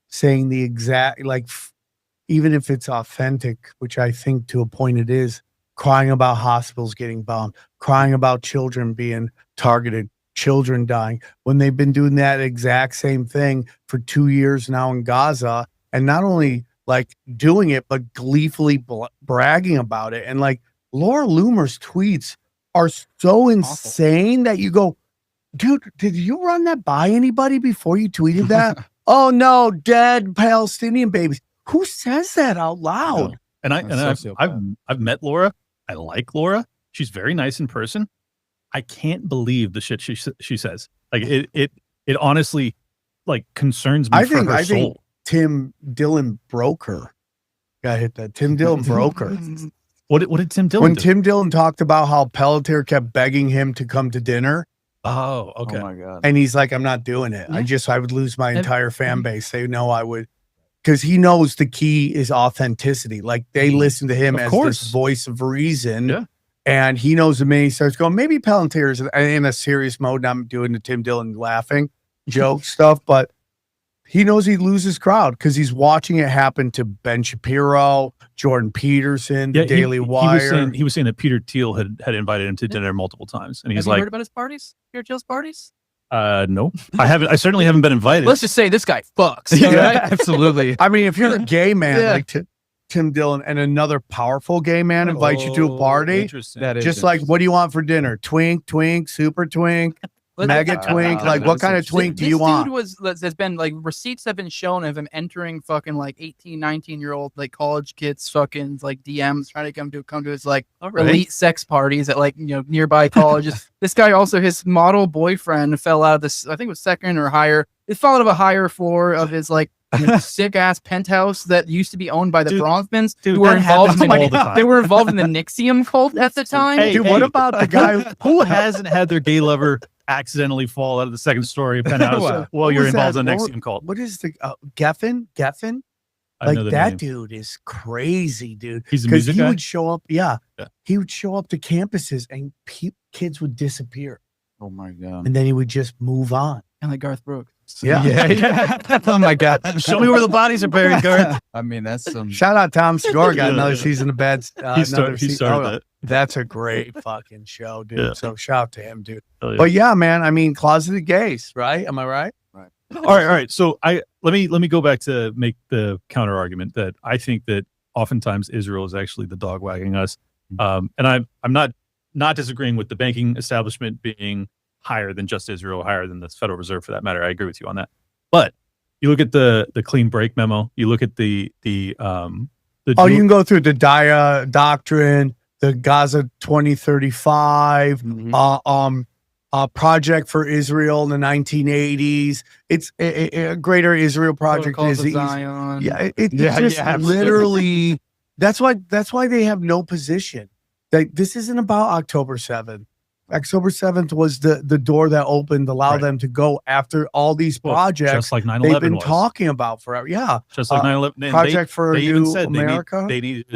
saying the exact, like, even if it's authentic, which I think to a point it is, crying about hospitals getting bombed, crying about children being targeted, children dying, when they've been doing that exact same thing for 2 years now in Gaza, and not only like doing it, but gleefully bragging about it. And like Laura Loomer's tweets are so insane that you go, dude, did you run that by anybody before you tweeted that? Oh no, dead Palestinian babies. Who says that out loud? And I've met Laura. I like Laura. She's very nice in person. I can't believe the shit she says. Like it honestly like concerns me for her soul. Think Tim Dillon broke her. Got hit that. Tim Dillon broke her. What did Tim Dillon when do? Tim Dillon talked about how Palantir kept begging him to come to dinner. Oh, okay. Oh my God. And he's like, I'm not doing it. I would lose my entire fan base. They know I would. Because he knows the key is authenticity. Like they listen to him as this voice of reason. Yeah. And he knows the minute he starts going, maybe Palantir is in a serious mode. And I'm doing the Tim Dillon laughing joke stuff, but he knows he loses crowd because he's watching it happen to Ben Shapiro, Jordan Peterson, the Daily Wire. He was saying that Peter Thiel had invited him to dinner multiple times. And he's Have like, you heard about his parties? Peter Thiel's parties? No, I haven't. I certainly haven't been invited. Let's just say this guy fucks. Yeah, Right? Absolutely. I mean, if you're a gay man like Tim Dillon and another powerful gay man invites you to a party, Interesting. That is just like, what do you want for dinner? Twink, super twink, mega twink. Like, what kind of twink do you want? There's been like receipts have been shown of him entering fucking like 18, 19-year-old like college kids fucking like DMs trying to come to his like elite sex parties at like, you know, nearby colleges. This guy also, his model boyfriend fell out of this, I think it was second or higher. It fell out of a higher floor of his like sick ass penthouse that used to be owned by the Bronfmans, who were involved in they were involved in the Nixium cult at the time. Hey, what about the guy who hasn't had their gay lover accidentally fall out of the second story penthouse while you're involved in the Nixium cult? What is the Geffen? Like that dude is crazy, dude. He's a music guy? Would show up. Yeah, he would show up to campuses and kids would disappear. Oh my God. And then he would just move on. And like Garth Brooks. Yeah. Oh my God. Show me where the bodies are buried, Garth. I mean, that's some. Shout out Tom Segura, got another season of Bad. He started that. That's a great fucking show, dude. Yeah. So shout out to him, dude. Yeah. But yeah, man, I mean, closeted gays, right? Am I right? Right. All right. So let me go back to make the counter argument that I think that oftentimes Israel is actually the dog wagging us. And I'm not disagreeing with the banking establishment being higher than just Israel, higher than the Federal Reserve for that matter. I agree with you on that. But you look at the clean break memo. You look at the you can go through the Daya Doctrine, the Gaza 2035, Project for Israel in the 1980s. It's a Greater Israel Project. Protocols of Zion. Yeah, it's just literally. That's why they have no position. This isn't about October 7th. October 7th was the door that opened, allowed them to go after all these projects just like 9/11 they've been talking about forever. Yeah. Just like 9/11. Project for a New America. They need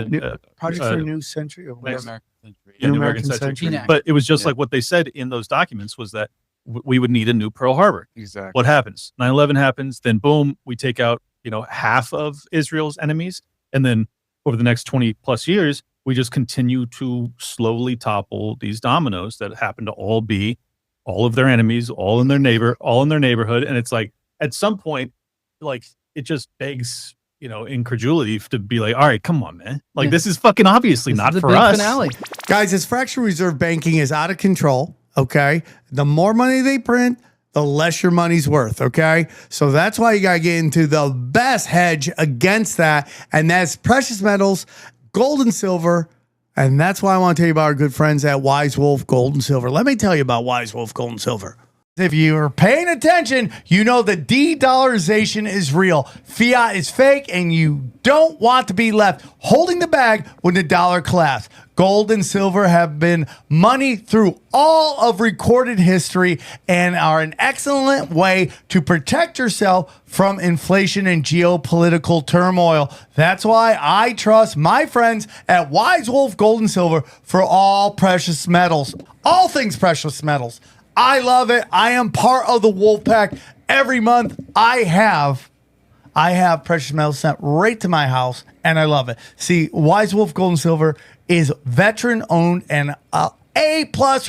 Project for a New Century. New American Century. But it was just like what they said in those documents was that we would need a new Pearl Harbor. Exactly. What happens? 9/11 happens. Then boom, we take out, half of Israel's enemies. And then over the next 20 plus years, we just continue to slowly topple these dominoes that happen to all be all of their enemies, all in their neighborhood. And it's like, at some point, like, it just begs, incredulity to be like, all right, come on, man. Like, this is fucking obviously not for us. Finale. Guys, this fractional reserve banking is out of control. Okay. The more money they print, the less your money's worth. Okay. So that's why you got to get into the best hedge against that. And that's precious metals, gold and silver. And that's why I want to tell you about our good friends at Wise Wolf Gold and Silver. Let me tell you about Wise Wolf Gold and Silver. If you're paying attention, you know that de-dollarization is real. Fiat is fake, and you don't want to be left holding the bag when the dollar collapses. gold and silver have been money through all of recorded history and are an excellent way to protect yourself from inflation and geopolitical turmoil. That's why I trust my friends at Wise Wolf Gold and Silver for all precious metals, all things precious metals. I love it. I am part of the Wolf Pack. Every month I have precious metals sent right to my house, and I love it. See, Wise Wolf Gold and Silver is veteran owned and A+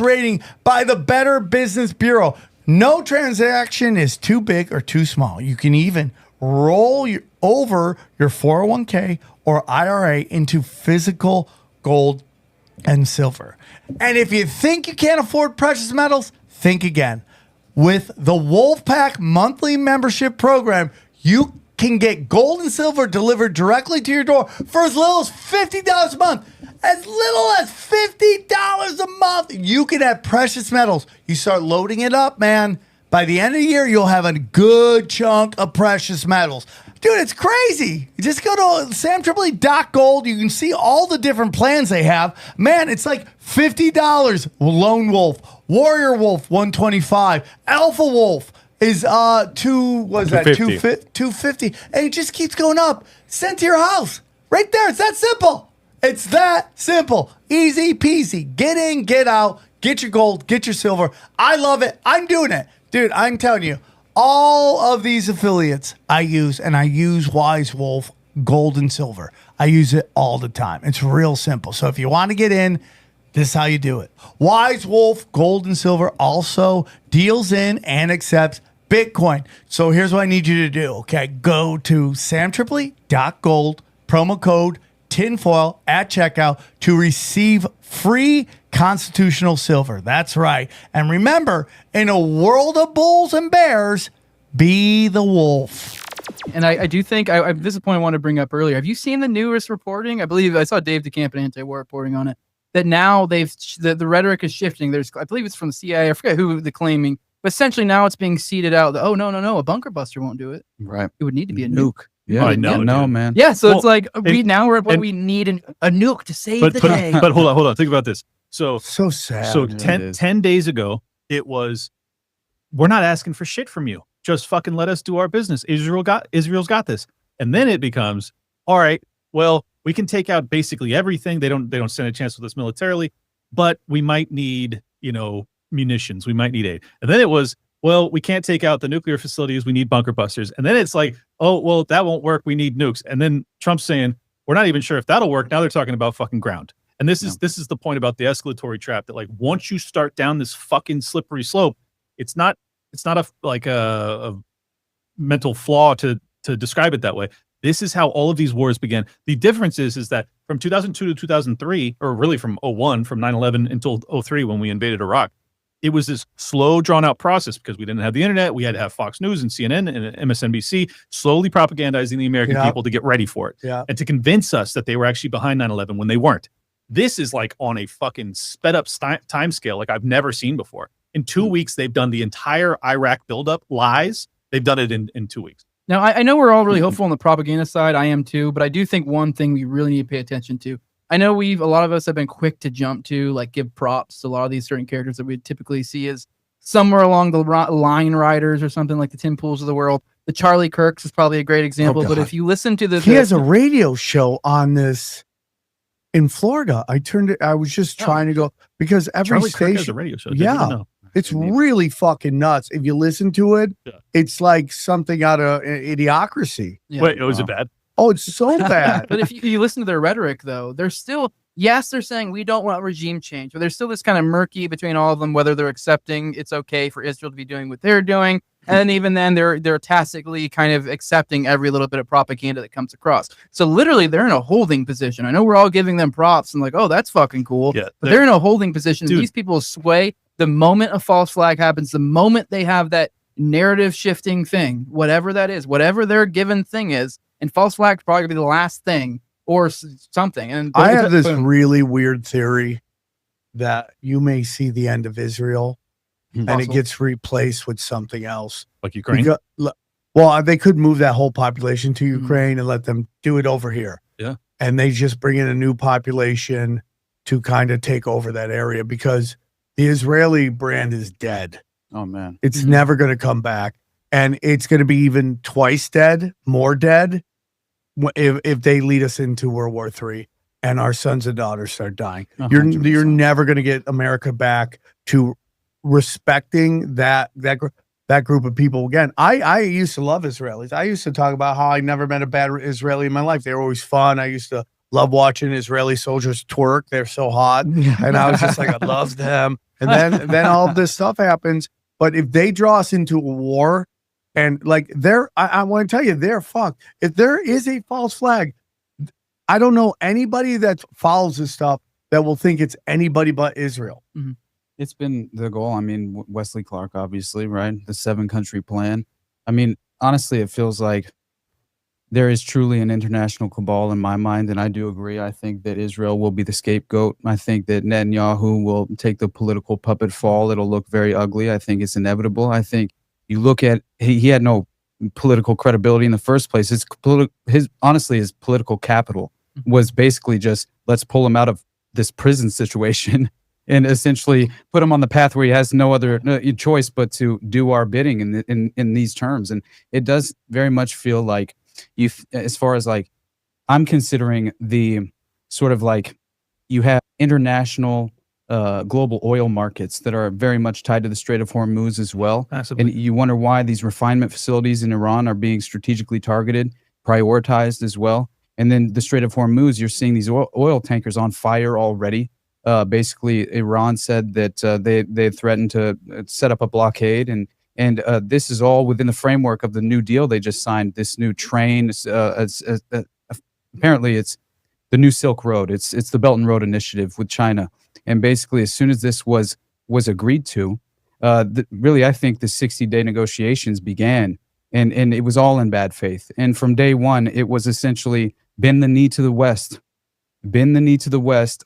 rating by the Better Business Bureau. No transaction is too big or too small. You can even roll over your 401k or IRA into physical gold and silver. And if you think you can't afford precious metals, think again. With the Wolfpack monthly membership program, you can get gold and silver delivered directly to your door for as little as $50 a month. As little as $50 a month. You can have precious metals. You start loading it up, man. By the end of the year, you'll have a good chunk of precious metals. Dude, it's crazy. You just go to samtripoli.gold. You can see all the different plans they have. Man, it's like $50. Lone Wolf, Warrior Wolf, $125. Alpha Wolf is $250. And it just keeps going up. Sent to your house. Right there. It's that simple. It's that simple. Easy peasy. Get in, get out, get your gold, get your silver. I love it. I'm doing it. Dude, I'm telling you, all of these affiliates I use, and I use Wise Wolf Gold and Silver. I use it all the time. It's real simple. So if you want to get in, this is how you do it. Wise Wolf Gold and Silver also deals in and accepts Bitcoin. So here's what I need you to do. Okay, go to samtripoli.gold, promo code tinfoil at checkout to receive free constitutional silver. That's right. And remember, in a world of bulls and bears, be the wolf. And I do think this is a point I wanted to bring up earlier. Have you seen the newest reporting? I believe I saw Dave DeCamp and Anti-War reporting on it. That now the rhetoric is shifting. I believe it's from the CIA. I forget who they're claiming, but essentially now it's being seeded out. That, oh no, a bunker buster won't do it. Right. It would need to be a nuke. Yeah, I know, no, dude. man. Yeah, so it's like we're at what we need a nuke to save the day. But hold on. Think about this. So sad. So 10 days ago, it was, we're not asking for shit from you. Just fucking let us do our business. Israel's got this. And then it becomes, all right, well, we can take out basically everything. They don't stand a chance with us militarily, but we might need, munitions. We might need aid. And then it was, well, we can't take out the nuclear facilities. We need bunker busters. And then it's like, oh, well, that won't work. We need nukes. And then Trump's saying, we're not even sure if that'll work. Now they're talking about fucking ground. And this is the point about the escalatory trap, that like once you start down this fucking slippery slope, it's not a mental flaw to describe it that way. This is how all of these wars began. The difference is that from 2002 to 2003, or really from 01, from 9/11 until 03 when we invaded Iraq, it was this slow, drawn-out process because we didn't have the internet. We had to have Fox News and CNN and MSNBC slowly propagandizing the American people to get ready for it and to convince us that they were actually behind 9/11 when they weren't. This is like on a fucking sped-up time scale like I've never seen before. In 2 weeks, they've done the entire Iraq buildup, lies. They've done it in 2 weeks. Now, I know we're all really hopeful on the propaganda side. I am too, but I do think one thing we really need to pay attention to. I know a lot of us have been quick to jump to, like, give props to a lot of these certain characters that we typically see as somewhere along the line riders or something, like the Tim Pools of the world. The Charlie Kirks is probably a great example, but if you listen to he has a radio show on this in Florida. I was just trying to go, because every Charlie Kirk station has a radio show. Yeah. It's really fucking nuts. If you listen to it, it's like something out of Idiocracy. Yeah. Wait, was it bad? Oh, it's so bad. But if you listen to their rhetoric, though, they're still, yes, they're saying we don't want regime change, but there's still this kind of murky between all of them, whether they're accepting it's okay for Israel to be doing what they're doing. And even then, they're tacitly kind of accepting every little bit of propaganda that comes across. So literally, they're in a holding position. I know we're all giving them props and like, oh, that's fucking cool. Yeah, but they're in a holding position. Dude. These people sway the moment a false flag happens, the moment they have that narrative shifting thing, whatever that is, whatever their given thing is, and false flag probably gonna be the last thing or something. And I have this really weird theory that you may see the end of Israel and it gets replaced with something else. Like Ukraine? Well, they could move that whole population to Ukraine and let them do it over here. Yeah. And they just bring in a new population to kind of take over that area, because the Israeli brand is dead. Oh man, It's never going to come back, and it's going to be even twice dead, more dead, if they lead us into World War III and our sons and daughters start dying. You're 100%. never going to get America back to respecting that group of people again. I used to love Israelis. I used to talk about how I never met a bad Israeli in my life. They were always fun. I used to love watching Israeli soldiers twerk. They're so hot, and I was just like, I love them. And then all of this stuff happens. But if they draw us into a war, and like I want to tell you, they're fucked. If there is a false flag, I don't know anybody that follows this stuff that will think it's anybody but Israel. Mm-hmm. It's been the goal. I mean, Wesley Clark, obviously, right? The 7-country plan. I mean, honestly, it feels like there is truly an international cabal in my mind, and I do agree. I think that Israel will be the scapegoat. I think that Netanyahu will take the political puppet fall. It'll look very ugly. I think it's inevitable. I think you look at he had no political credibility in the first place. His political capital was basically just, let's pull him out of this prison situation and essentially put him on the path where he has no other choice but to do our bidding in these terms. And it does very much feel like, as far as like, I'm considering the sort of like, you have international global oil markets that are very much tied to the Strait of Hormuz as well. Massively. And you wonder why these refinement facilities in Iran are being strategically targeted, prioritized as well. And then the Strait of Hormuz, you're seeing these oil tankers on fire already. Basically, Iran said that they threatened to set up a blockade, and this is all within the framework of the New Deal they just signed. This new train, apparently, it's the new Silk Road. It's the Belt and Road Initiative with China, and basically, as soon as this was agreed to, really, I think the 60-day negotiations began, and it was all in bad faith. And from day one, it was essentially bend the knee to the West,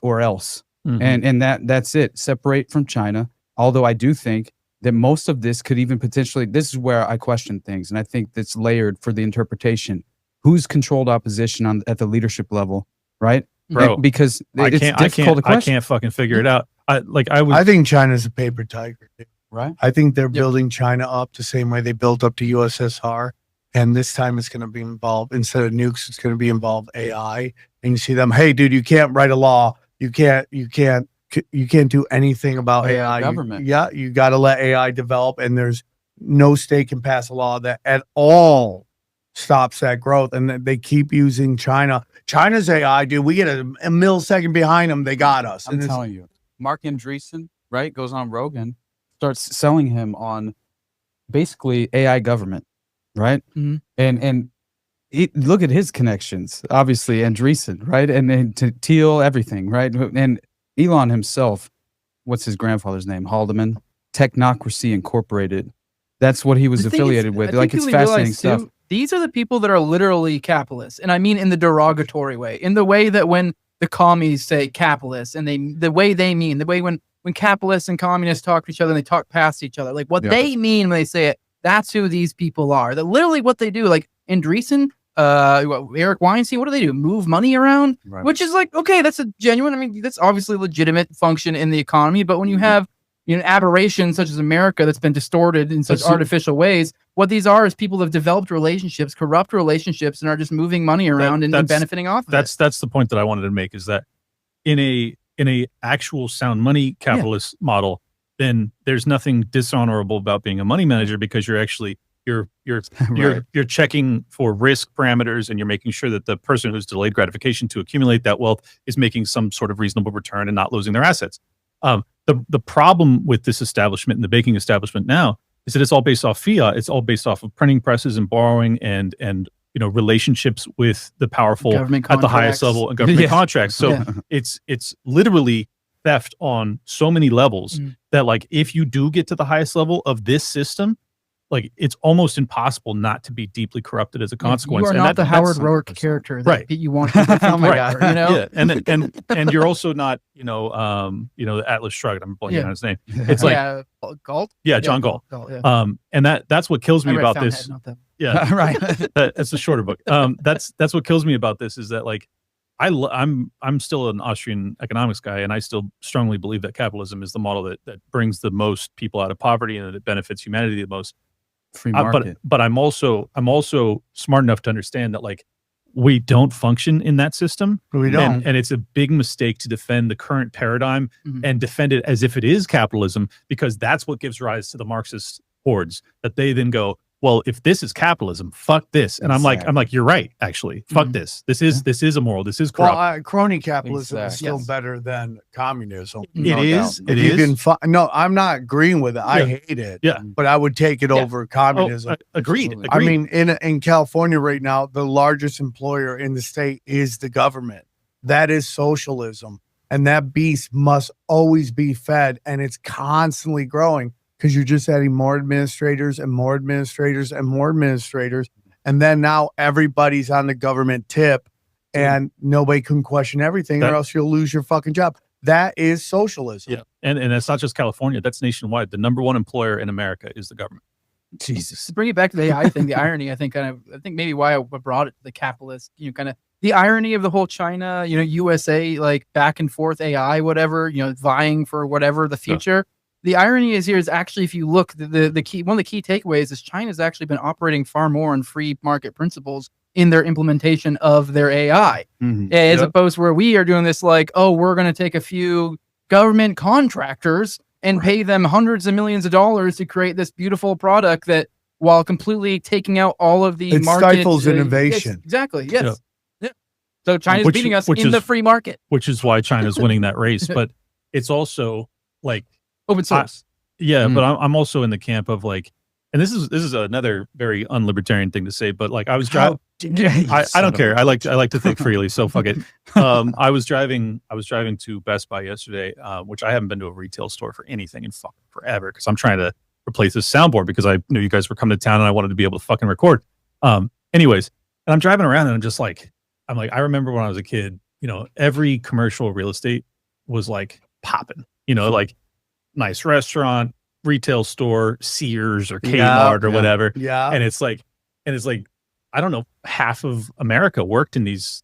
or else. Mm-hmm. And that's it. Separate from China. Although I do think that most of this could even potentially, this is where I question things, and I think that's layered for the interpretation. Who's controlled opposition at the leadership level, right? Bro, because it's difficult to question. I can't fucking figure it out. I think China's a paper tiger, right? I think they're building China up the same way they built up to USSR. And this time it's going to be involved, instead of nukes, it's going to be involved AI. And you see them, hey, dude, you can't write a law. You can't do anything about AI. Government. You got to let AI develop, and there's no state can pass a law that at all stops that growth. And they keep using China. China's AI, dude. We get a millisecond behind them, they got us. I'm telling you, Mark Andreessen, right, goes on Rogan, starts selling him on basically AI government, right? Mm-hmm. And look at his connections, obviously, Andreessen, right? And then to Thiel, everything, right? And Elon himself, what's his grandfather's name? Haldeman, Technocracy Incorporated. That's what he was affiliated with. Like, it's fascinating stuff. These are the people that are literally capitalists. And I mean in the derogatory way, in the way that when the commies say capitalists, and the way when capitalists and communists talk to each other and they talk past each other, like what they mean when they say it, that's who these people are. That literally what they do, like Andreessen, Eric Weinstein, what do? Move money around, right. Which is like, okay, that's a genuine, I mean, that's obviously a legitimate function in the economy. But when you have, aberrations such as America that's been distorted in such artificial ways, what these are is people that have developed relationships, corrupt relationships, and are just moving money around and benefiting off of it. That's the point that I wanted to make, is that in a actual sound money capitalist model, then there's nothing dishonorable about being a money manager, because you're actually you're checking for risk parameters, and you're making sure that the person who's delayed gratification to accumulate that wealth is making some sort of reasonable return and not losing their assets. The problem with this establishment and the banking establishment now is that it's all based off fiat. It's all based off of printing presses and borrowing and relationships with the powerful at the highest level, and government contracts. So it's literally theft on so many levels that, like, if you do get to the highest level of this system, like, it's almost impossible not to be deeply corrupted as a consequence. You are not the Howard Rourke character that you want to and you're also not, the Atlas Shrugged. I'm blanking on his name. It's like Galt? Yeah, John Galt. And that's what kills me about this. Right. That's a shorter book. That's what kills me about this, is that, like, I'm still an Austrian economics guy, and I still strongly believe that capitalism is the model that brings the most people out of poverty and that it benefits humanity the most. Free market. But I'm also smart enough to understand that like we don't function in that system. We don't. And it's a big mistake to defend the current paradigm and defend it as if it is capitalism, because that's what gives rise to the Marxist hordes, that they then go, well, if this is capitalism, fuck this. And I'm like, you're right, actually. Fuck this. This is immoral. This is corrupt. Well, crony capitalism is still better than communism. It is. It is. No, I'm not agreeing with it. I hate it. Yeah. But I would take it over communism. Agreed. I mean, in California right now, the largest employer in the state is the government. That is socialism. And that beast must always be fed. And it's constantly growing, because you're just adding more administrators and more administrators and more administrators. And then now everybody's on the government tip and nobody can question everything, or else you'll lose your fucking job. That is socialism. Yeah. And it's not just California. That's nationwide. The number one employer in America is the government. Jesus. To bring it back to the AI thing, the irony, I think maybe why I brought it to the capitalist, kind of the irony of the whole China, USA, like back and forth AI, whatever, vying for whatever the future. The irony is actually, if you look, the key, one of the key takeaways is China's actually been operating far more on free market principles in their implementation of their AI, as opposed to where we are doing this like, oh, we're going to take a few government contractors and pay them hundreds of millions of dollars to create this beautiful product that, while completely taking out all of the market, stifles innovation. Yes, exactly. Yes. Yeah. So China's beating us in the free market, which is why China's winning that race. But it's also like open source. But I'm also in the camp of like, and this is another very unlibertarian thing to say, but like I was driving. I don't care. I like to think freely, so fuck it. I was driving to Best Buy yesterday, which I haven't been to a retail store for anything in fucking forever, because I'm trying to replace this soundboard because I knew you guys were coming to town and I wanted to be able to fucking record. Anyways, and I'm driving around and I'm just like, I remember when I was a kid, every commercial real estate was like popping, like nice restaurant, retail store, Sears or Kmart or whatever. Yeah. And it's like, I don't know, half of America worked in these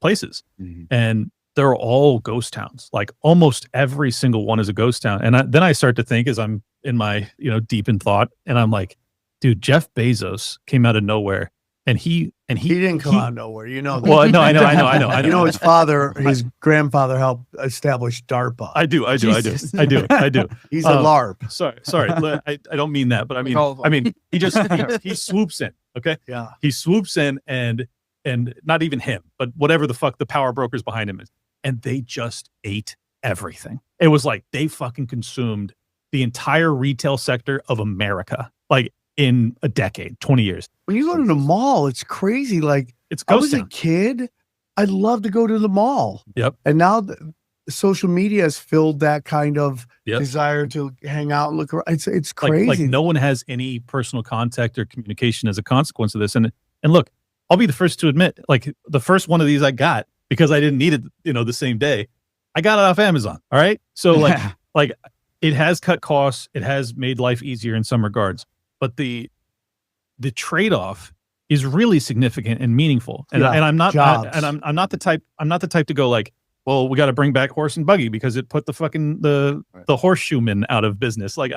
places, and they're all ghost towns. Like almost every single one is a ghost town. And then I start to think, as I'm in my, deep in thought, and I'm like, dude, Jeff Bezos came out of nowhere. And he didn't come out of nowhere, that. Well, no, I know. His grandfather helped establish DARPA. I do. He's a LARP. Sorry. I don't mean that, but I mean, he swoops in. Okay. Yeah. He swoops in and not even him, but whatever the fuck the power brokers behind him is, and they just ate everything. It was like they fucking consumed the entire retail sector of America. Like, in a decade, 20 years. When you go to the mall, it's crazy. Like, I was a kid, I'd love to go to the mall. Yep. And now the social media has filled that kind of desire to hang out and look around. It's crazy. Like no one has any personal contact or communication as a consequence of this. And look, I'll be the first to admit, like the first one of these I got because I didn't need it, the same day. I got it off Amazon. All right. So like it has cut costs. It has made life easier in some regards. But the trade-off is really significant and meaningful, and I'm not I'm not the type to go like, well, we got to bring back horse and buggy because it put the fucking the horseshoemen out of business. Like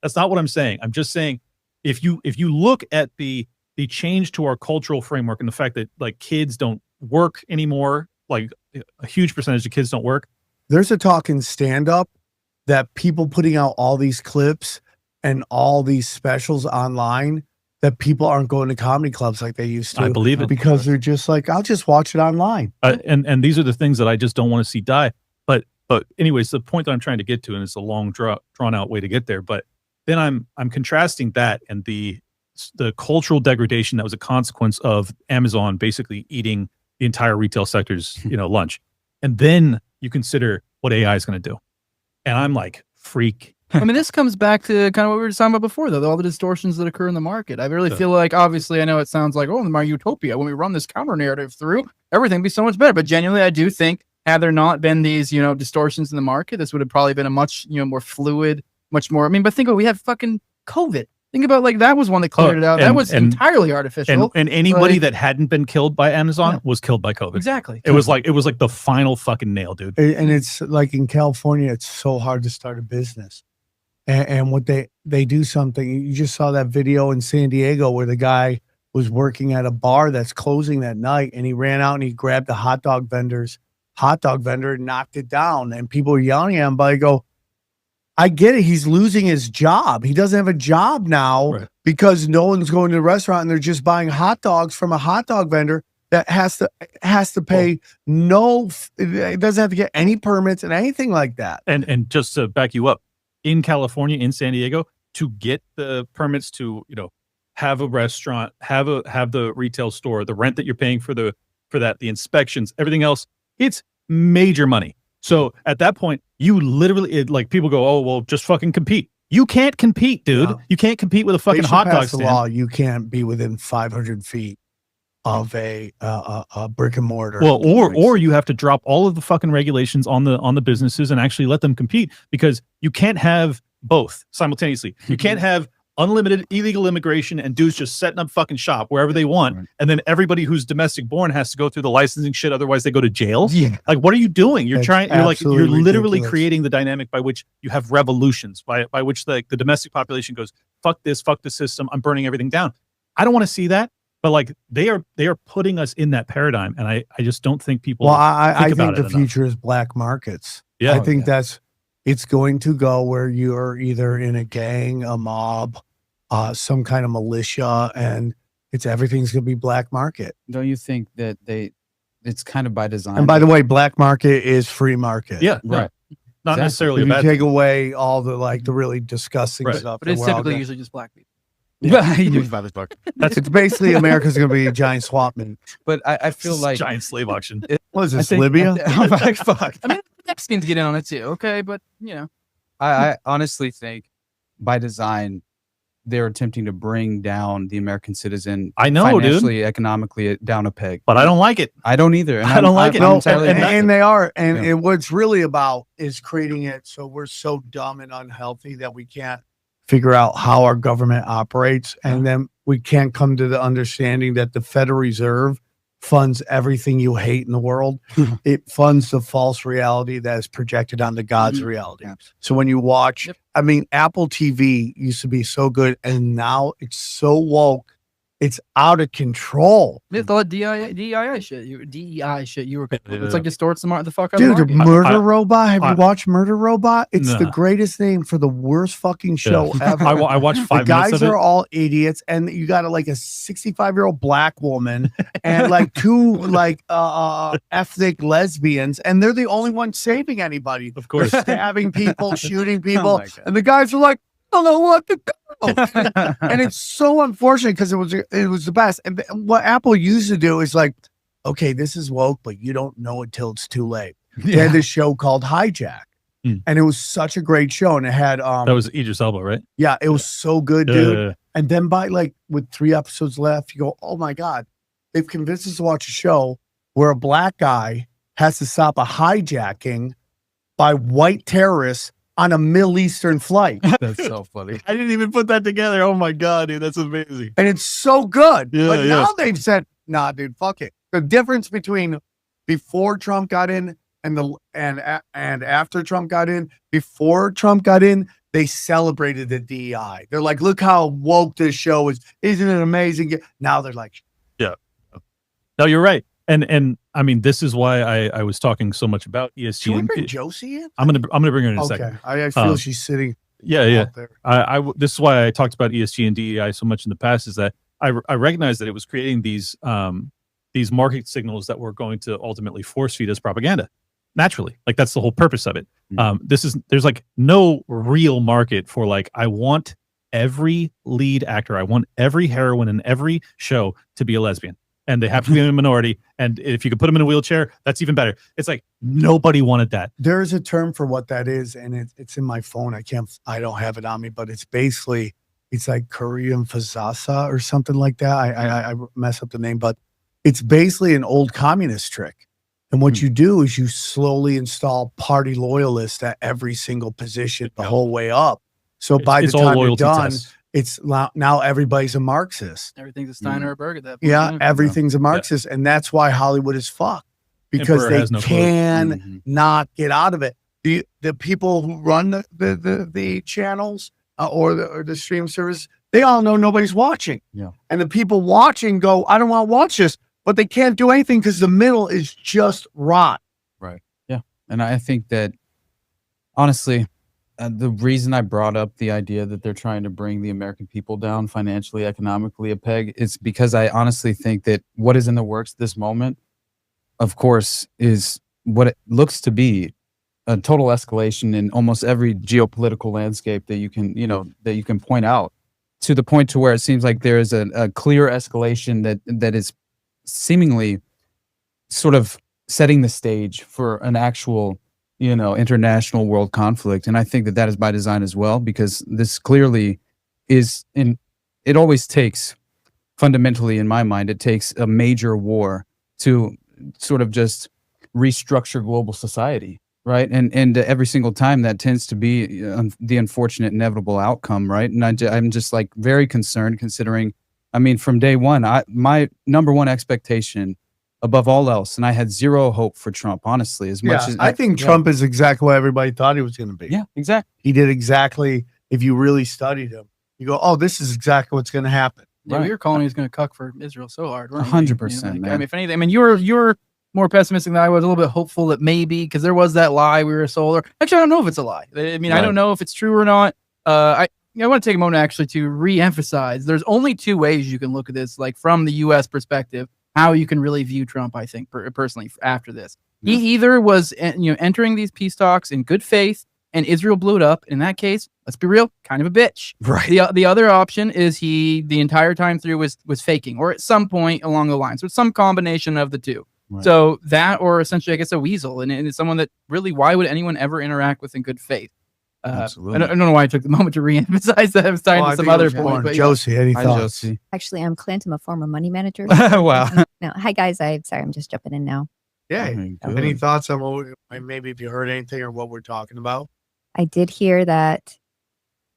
that's not what I'm saying. I'm just saying if you look at the change to our cultural framework and the fact that like kids don't work anymore, like a huge percentage of kids don't work. There's a talk in stand-up that people putting out all these clips and all these specials online, that people aren't going to comedy clubs like they used to. I believe it. Because they're just like, I'll just watch it online. And these are the things that I just don't want to see die. But anyways, the point that I'm trying to get to, and it's a long drawn out way to get there, but then I'm contrasting that and the cultural degradation that was a consequence of Amazon basically eating the entire retail sector's lunch. And then you consider what AI is going to do. And I'm like, freak. I mean, this comes back to kind of what we were talking about before, though, all the distortions that occur in the market. I really feel like, obviously, I know it sounds like, my utopia, when we run this counter narrative through, everything would be so much better. But genuinely, I do think, had there not been these, distortions in the market, this would have probably been a much, more fluid, much more. I mean, but think of it, we had fucking COVID. Think about like that was one that cleared it out. That was entirely artificial. And anybody that hadn't been killed by Amazon was killed by COVID. Exactly. It was like the final fucking nail, dude. And it's like in California, it's so hard to start a business. And what they do something. You just saw that video in San Diego where the guy was working at a bar that's closing that night, and he ran out and he grabbed the hot dog vendor and knocked it down. And people were yelling at him, but I go, I get it. He's losing his job. He doesn't have a job now because no one's going to the restaurant and they're just buying hot dogs from a hot dog vendor that has to pay it doesn't have to get any permits and anything like that. And just to back you up, in California, in San Diego, to get the permits to, have a restaurant, have the retail store, the rent that you're paying for that, the inspections, everything else, it's major money. So at that point, you literally people go, oh well, just fucking compete. You can't compete, dude. No. You can't compete with a fucking hot dog stand. Law, you can't be within 500 feet of a brick and mortar. Well, or you have to drop all of the fucking regulations on the businesses and actually let them compete, because you can't have both simultaneously. You can't have unlimited illegal immigration and dudes just setting up fucking shop wherever they want, and then everybody who's domestic born has to go through the licensing shit, otherwise they go to jail. Yeah. Like, what are you doing? You're literally creating the dynamic by which you have revolutions, by which the domestic population goes, fuck this, fuck the system, I'm burning everything down. I don't want to see that, but like they are putting us in that paradigm, and I just don't think people I think the future is black markets. Yeah. I think it's going to go where you're either in a gang, a mob, some kind of militia, and everything's going to be black market. Don't you think that it's kind of by design? And by the way, black market is free market. Yeah, right. Not necessarily if a bad you take away all the the really disgusting stuff. But it's typically usually just black people. Yeah. It's basically America's going to be a giant swap meet. But I feel like giant slave auction. What is this, Libya? I'm like, fuck. I mean, Mexicans get in on it too, okay? But I honestly think by design they're attempting to bring down the American citizen. I know, financially, dude. Economically down a peg. But I don't like it. I don't either. And I don't like it. No, and they are. And what it's really about is creating it so we're so dumb and unhealthy that we can't figure out how our government operates. And then we can't come to the understanding that the Federal Reserve funds everything you hate in the world. It funds the false reality that is projected onto God's reality. So when you watch, I mean, Apple TV used to be so good, and now it's so woke. It's out of control. It's all that DEI shit. You were. It's like distorts the fuck out Dude, of the the Murder Robot. Have you watched Murder Robot? It's the greatest name for the worst fucking show ever. I watched 5 minutes of it. The guys are all idiots, and you got a 65-year-old black woman and two ethnic lesbians, and they're the only ones saving anybody. Of course, they're stabbing people, shooting people, and the guys are like, I don't know what to go. And it's so unfortunate because it was the best. And what Apple used to do is okay, this is woke, but you don't know it till it's too late. They had this show called Hijack, and it was such a great show. And it had that was Idris Elba, right? Yeah, it was so good, dude. And then by with 3 episodes left, you go, oh my God, they've convinced us to watch a show where a black guy has to stop a hijacking by white terrorists on a Middle Eastern flight. That's so funny. I didn't even put that together. Oh my God, dude, that's amazing. And it's so good. Yeah, but now they've said, nah, dude, fuck it. The difference between before Trump got in and after Trump got in, before Trump got in, they celebrated the DEI. They're like, look how woke this show is. Isn't it amazing? Now they're like, yeah. No, you're right. And I mean, this is why I was talking so much about ESG. Should we bring Josie in? I'm gonna bring her in a second. I feel she's sitting. Yeah. This is why I talked about ESG and DEI so much in the past, is that I recognized that it was creating these market signals that were going to ultimately force feed us propaganda. Naturally, that's the whole purpose of it. There's no real market for I want every lead actor, I want every heroine in every show to be a lesbian. And they have to be in a minority. And if you could put them in a wheelchair, that's even better. It's nobody wanted that. There is a term for what that is, and it's in my phone. I don't have it on me, but it's basically, it's like Korean Fazasa or something like that. I mess up the name, but it's basically an old communist trick. And what you do is you slowly install party loyalists at every single position the whole way up. So by the time you're done, it's now everybody's a Marxist. Everything's a Steiner or a Berg at that point. Yeah, everything's a Marxist, and that's why Hollywood is fucked because Emperor they has no can not get out of it. The people who run the channels or the stream service, they all know nobody's watching. Yeah, and the people watching go, I don't want to watch this, but they can't do anything because the middle is just rot. Right. Yeah, and I think that honestly, the reason I brought up the idea that they're trying to bring the American people down financially, economically a peg, is because I honestly think that what is in the works this moment, of course, is what it looks to be a total escalation in almost every geopolitical landscape that you can point out, to the point to where it seems like there is a clear escalation that is seemingly sort of setting the stage for an actual international world conflict. And I think that is by design as well, because this clearly is it always takes, fundamentally in my mind, it takes a major war to sort of just restructure global society, right? And every single time that tends to be the unfortunate inevitable outcome, right? And I'm just like very concerned, considering, I mean, from day one, my number one expectation above all else, and I had zero hope for Trump, honestly, as much as I think Trump is exactly what everybody thought he was going to be. Yeah, exactly. He did exactly, if you really studied him, you go, oh, this is exactly what's going to happen. Yeah, we were calling he was going to cuck for Israel so hard. 100%, man. I mean, if anything, I mean, you were more pessimistic than I was, a little bit hopeful that maybe, because there was that lie we were solar. Actually, I don't know if it's a lie. I mean, I don't know if it's true or not. I want to take a moment actually to re-emphasize there's only two ways you can look at this, like from the U.S. perspective, how you can really view Trump, I think, personally, after this. He either was entering these peace talks in good faith, and Israel blew it up. In that case, let's be real, kind of a bitch. Right. The other option is he, the entire time through, was faking, or at some point along the line. So it's some combination of the two. Right. So that, or essentially, I guess, a weasel, and it's someone that really, why would anyone ever interact with in good faith? Absolutely. I don't know why I took the moment to re-emphasize that. I was tying to some other point. But Josie, any thoughts? Josie. Actually, I'm Clint. I'm a former money manager. Wow. No, hi guys. I'm just jumping in now. Yeah. Any thoughts on maybe if you heard anything or what we're talking about? I did hear that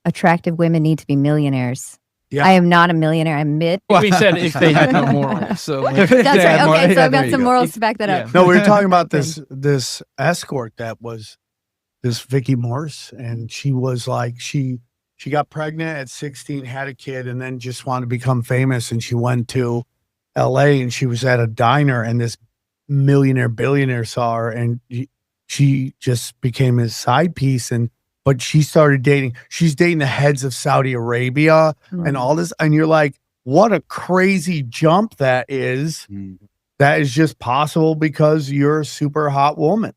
attractive women need to be millionaires. Yeah. I am not a millionaire. I'm mid. Well, we said if they had no morals. So that's right. Okay, so I've got some morals to back that up. No, we were talking about this escort that was this Vicky Morse, and she was like she got pregnant at 16, had a kid, and then just wanted to become famous. And she went to LA, and she was at a diner, and this billionaire saw her, and she just became his side piece. But she started she's dating the heads of Saudi Arabia and all this. And you're like, what a crazy jump that is. That is just possible because you're a super hot woman.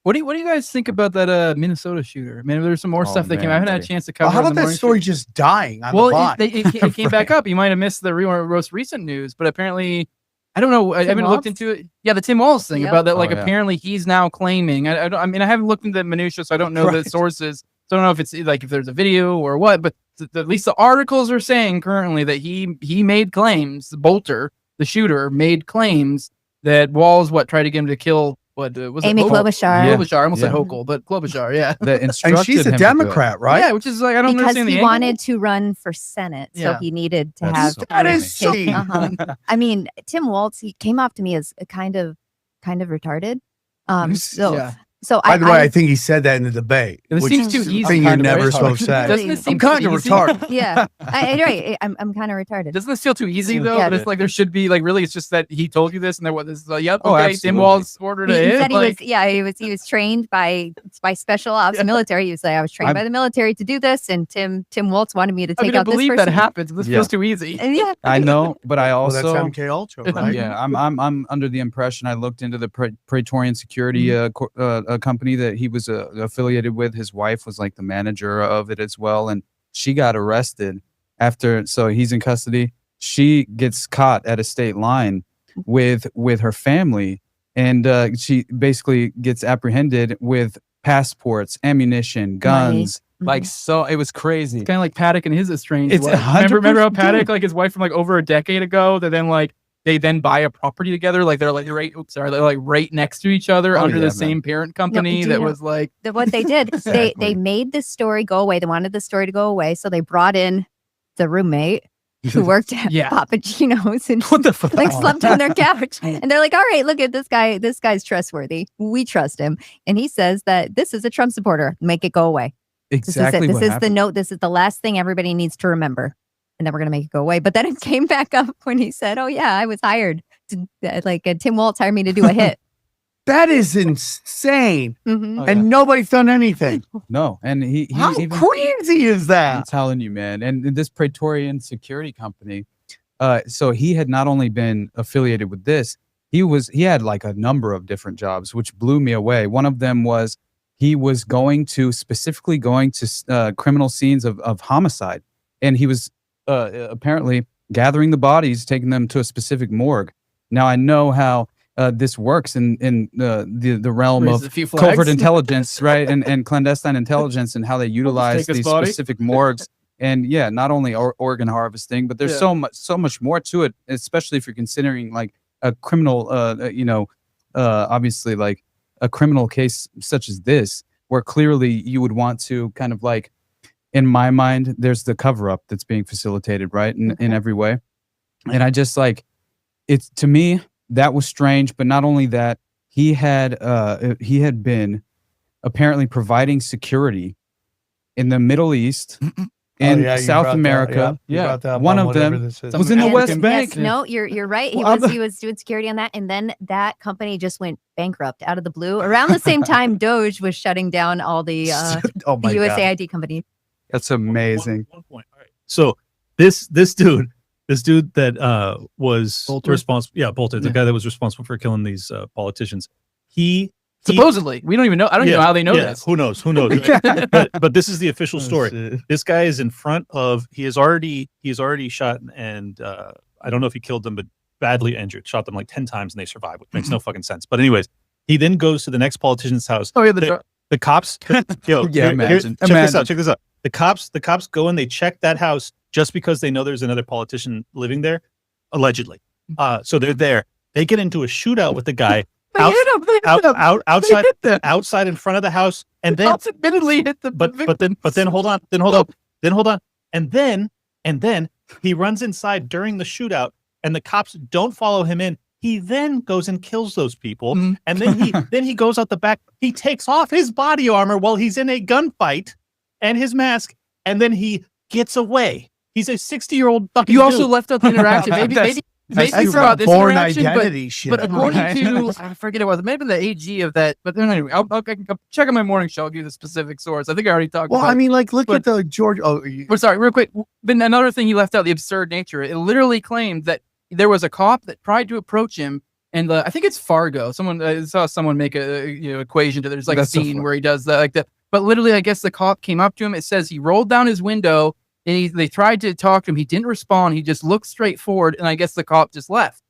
What do you guys think about that Minnesota shooter? I mean, there's some more stuff that came out. I haven't had a chance to cover. How about that story just dying on the vine? It came back up. You might have missed the most recent news, but apparently, I don't know. I haven't looked into it. Yeah, the Tim Walz thing about that. Like, apparently he's now claiming. I mean, I haven't looked into the minutia, so I don't know the sources. So I don't know if it's like if there's a video or what. But at least the articles are saying currently that he made claims. Bolter, the shooter, made claims that Walz tried to get him to kill. What was Amy Klobuchar? Klobuchar. I almost said Hochul, but Klobuchar. Yeah, and she's a Democrat, right? Yeah, which is like I don't understand because he wanted to run for Senate, so he needed to have. That is so. I mean, Tim Walz, he came off to me as a kind of retarded. So by the way, I think he said that in the debate. It seems too easy. Thing you're never supposed to say. Doesn't it seem I'm kind of retarded. Yeah, right. I'm kind of retarded. Doesn't this feel too easy though? Yeah. It's like there should be like really. It's just that he told you this, and there was this. Yep. Okay. Absolutely. Tim Walz ordered it. He was trained by special ops military. He was like, I was trained by the military to do this, and Tim Walz wanted me to take out this person. I believe that happens. This feels too easy. And I know, but I also that's MKUltra, right? Yeah, I'm under the impression. I looked into the Praetorian Security company that he was affiliated with. His wife was like the manager of it as well, and she got arrested after. So he's in custody. She gets caught at a state line with her family, and she basically gets apprehended with passports, ammunition, guns. Like, so it was crazy. It's kind of like Paddock and his estranged It's wife. Remember how Paddock, like his wife from like over a decade ago, that then like they then buy a property together, like they're like right next to each other under the same parent company. Was like what they did. They made the story go away. They wanted the story to go away, so they brought in the roommate who worked at Yeah. Papagino's and What the fuck? like slept on their couch. And they're like, all right, look at this guy. This guy's trustworthy. We trust him. And he says that this is a Trump supporter. Make it go away. Exactly. This what is the happened. note. This is the last thing everybody needs to remember. And then we're going to make it go away. But then it came back up when he said, oh, yeah, I was hired. Tim Waltz hired me to do a hit. That is insane. Mhm. Oh, And yeah. nobody's done anything. No, and he How even crazy is I'm that? telling you, man. And this Praetorian security company, so he had not only been affiliated with this, he had like a number of different jobs, which blew me away. One of them was he was specifically going to criminal scenes of homicide, and he was apparently gathering the bodies, taking them to a specific morgue. Now I know how this works in the realm Raise of a few flags. covert intelligence, right, and clandestine intelligence, and how they utilize take his these body. specific morgues. And yeah, not only organ harvesting, but there's Yeah. so much more to it, especially if you're considering like a criminal, obviously like a criminal case such as this, where clearly you would want to kind of like, in my mind, there's the cover up that's being facilitated, right, in every way. And I just like, it's, to me, that was strange. But not only that, he had been apparently providing security in the Middle East, in yeah, you South brought that, America. you brought that up One on of them whatever this is. was in the And- West yes, Bank. no, you're right. He Well, was doing security on that, and then that company just went bankrupt out of the blue. Around the same time, Doge was shutting down all the Oh my the god, USAID company. That's amazing. One point. All right. So this dude that was Bolter? responsible, Bolter, the Yeah. guy that was responsible for killing these politicians, he Supposedly, we don't even know. I don't even know how they know this. Who knows? Right? but this is the official Oh, story. shit. This guy is in front of. He has already shot and I don't know if he killed them, but badly injured. Shot them like 10 times and they survived, which makes no fucking sense. But anyways, he then goes to the next politician's house. Oh yeah, The cops. Yo, Yeah, imagine. Check this out. Check this out. The cops go and they check that house just because they know there's another politician living there, allegedly. So they're there. They get into a shootout with the guy. They hit him. They hit him. Outside, They hit them. outside in front of the house, and The then, cops admittedly hit the but then hold on, and then he runs inside during the shootout, and the cops don't follow him in. He then goes and kills those people, Mhm. and then he goes out the back. He takes off his body armor while he's in a gunfight, and his mask, and then he gets away. He's a 60-year-old fucking. You also dude. left out the interaction. Maybe That's you some brought this born interaction, identity shit. but according right? to I forget it was maybe the AG of that. But then anyway, I can check on my morning show. I'll give you the specific source. I think I already talked. Well, about I mean, like, look but- at the George. Oh, you- But sorry, real quick. But another thing he left out, the absurd nature. It literally claimed that there was a cop that tried to approach him, and I think it's Fargo. Someone I saw someone make a equation to there's like That's a so scene fun. where he does that like that. But literally, I guess the cop came up to him. It says he rolled down his window and they tried to talk to him. He didn't respond. He just looked straight forward, and I guess the cop just left.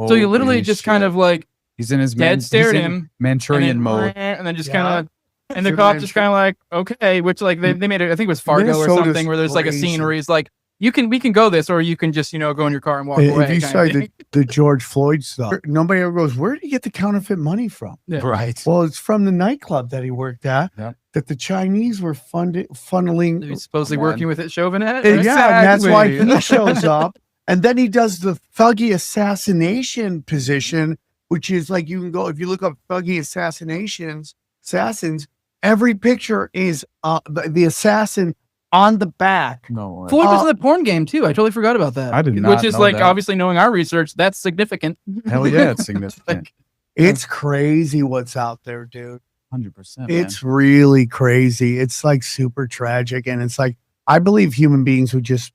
So you literally Holy just shit. kind of like he's in his dead stared he's at in him, Manchurian and then, mode. and then just Yeah. kind of, and the Through cop just kind of like, okay, which like they made it. I think it was Fargo or Minnesota's something where there's like a scene crazy. where he's like, we can go this, or you can just go in your car and walk if away. you kind saw of thing. the George Floyd stuff, nobody ever goes, "Where did he get the counterfeit money from?" Yeah. Right. Well, it's from the nightclub that he worked at. Yeah. That the Chinese were funneling. He's supposedly Come on. working with it, Chauvinet. Yeah, and that's why Exactly. he shows up. And then he does the thuggy assassination position, which is like you can go if you look up thuggy assassins. Every picture is the assassin on the back. No way. Floyd was in the porn game too. I totally forgot about that. I did Which not is know like that. obviously knowing our research, that's significant. Hell yeah, it's significant. It's crazy what's out there, dude. 100%. It's really crazy. It's like super tragic, and it's like I believe human beings would just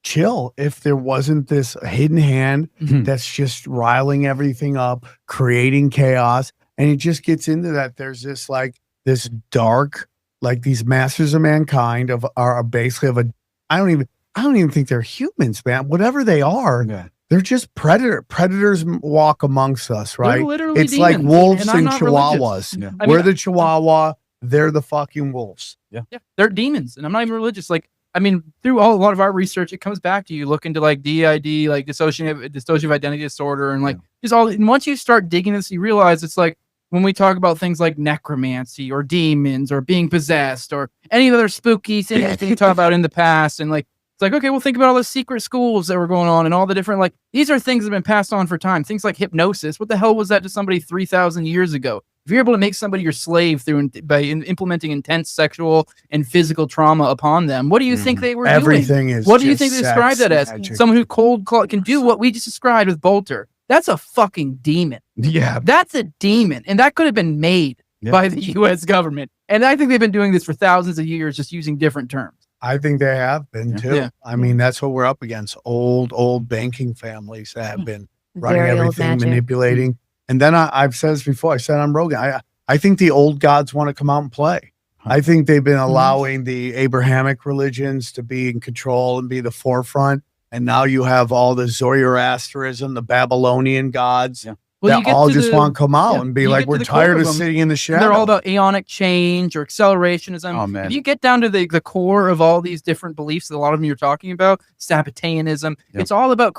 chill if there wasn't this hidden hand Mhm. that's just riling everything up, creating chaos, and it just gets into that. There's this dark, like these masters of mankind are basically of a. I don't even think they're humans, man. Whatever they are, Yeah. they're just predators walk amongst us, They're right? literally It's like demons, wolves and I'm and not religious. chihuahuas. Yeah. I We're mean, the chihuahua. They're the fucking wolves. Yeah, they're demons, and I'm not even religious. Like, I mean, through a lot of our research, it comes back to you look into like DID, like dissociative identity disorder, and like just all. And once you start digging this, you realize it's like when we talk about things like necromancy or demons or being possessed or any other spooky thing that we talk about in the past, and like it's like, okay, well, think about all the secret schools that were going on and all the different, like, these are things that have been passed on for time. Things like hypnosis. What the hell was that to somebody 3,000 years ago? If you're able to make somebody your slave by implementing intense sexual and physical trauma upon them, what do you think they were doing? Everything is. What do you think they describe that as? magic. Someone who can do what we just described with Bolter. That's a fucking demon. Yeah. That's a demon. And that could have been made by the U.S. government. And I think they've been doing this for thousands of years, just using different terms. I think they have been too. Yeah. I mean, that's what we're up against. Old banking families that have been running Very old everything, magic. manipulating. And then I've said this before. I said on Rogan. I think the old gods want to come out and play. I think they've been allowing the Abrahamic religions to be in control and be the forefront. And now you have all the Zoroastrianism, the Babylonian gods that all just want to come out and be like, we're tired of sitting in the shadow. They're all about aeonic change or accelerationism. Oh, man. If you get down to the core of all these different beliefs that a lot of them you're talking about, Sabbateanism, it's all about,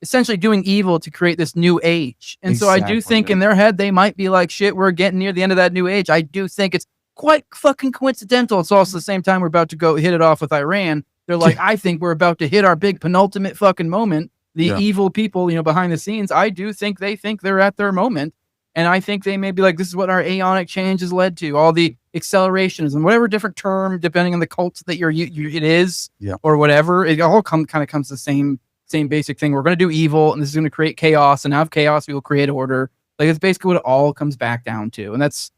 essentially doing evil to create this new age. And so I do think in their head, they might be like, shit, we're getting near the end of that new age. I do think it's quite fucking coincidental. It's also the same time we're about to go hit it off with Iran. They're like, I think we're about to hit our big penultimate fucking moment. The evil people, behind the scenes, I do think they're at their moment. And I think they may be like, this is what our aeonic change has led to. All the accelerations and whatever different term, depending on the cult that it is or whatever, it all kind of comes to the same basic thing. We're going to do evil and this is going to create chaos, and out of chaos, we will create order. Like, it's basically what it all comes back down to. And that's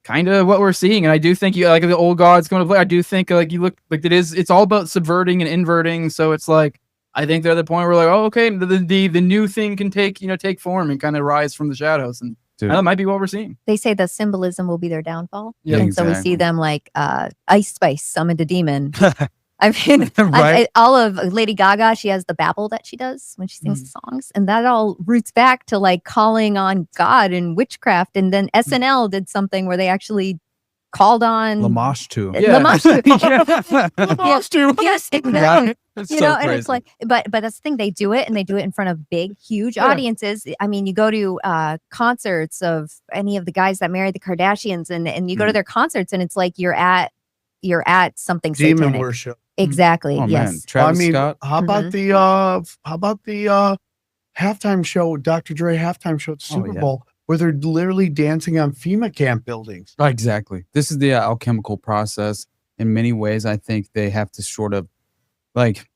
kind of what we're seeing. And I do think like the old gods going to play. I do think like you look like it's all about subverting and inverting. So it's like, I think they're at the point where like, oh, okay, the new thing can take form and kind of rise from the shadows. And that might be what we're seeing. They say the symbolism will be their downfall. Yeah, and so we see them like Ice Spice summoned a demon. I mean, Right. all of Lady Gaga, she has the babble that she does when she sings the songs. And that all roots back to like calling on God and witchcraft. And then SNL did something where they actually called on Lamash too. Lamash too. Lamash too. Yes, exactly. It's You so know, and crazy. it's like, but that's the thing, they do it, and they do it in front of big, huge audiences. I mean, you go to concerts of any of the guys that married the Kardashians, and you go to their concerts, and it's like you're at something Demon satanic. worship. Exactly. Oh, man. Yes. Travis I mean, Scott. how about the halftime show, Dr. Dre halftime show at the Super Bowl, where they're literally dancing on FEMA camp buildings? Exactly. This is the alchemical process. In many ways, I think they have to sort of, like,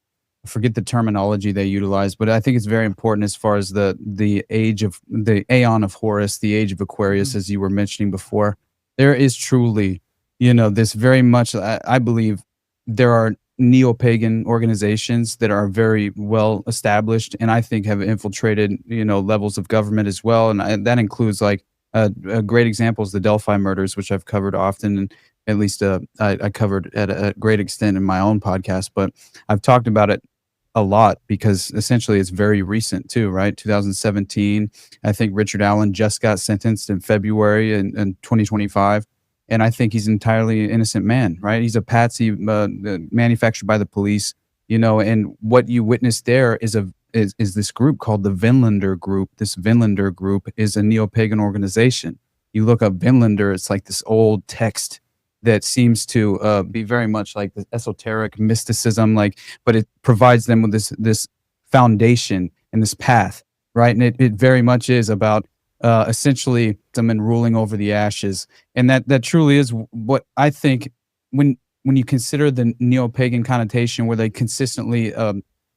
I forget the terminology they utilize, but I think it's very important as far as the age of the Aeon of Horus, the age of Aquarius, as you were mentioning before. There is truly, this very much, I believe there are neo-pagan organizations that are very well established and I think have infiltrated, levels of government as well. And that includes like a great example is the Delphi murders, which I've covered often, and at least I covered at a great extent in my own podcast, but I've talked about it a lot because essentially it's very recent too, right? 2017. I think Richard Allen just got sentenced in February in 2025. And I think he's an entirely innocent man, right? He's a patsy manufactured by the police, and what you witnessed there is this group called the Vinlander Group. This Vinlander Group is a neo-pagan organization. You look up Vinlander, it's like this old text that seems to be very much like the esoteric mysticism, but it provides them with this foundation and this path, right? And it very much is about essentially them and ruling over the ashes. And that truly is what I think when you consider the neo-pagan connotation where they consistently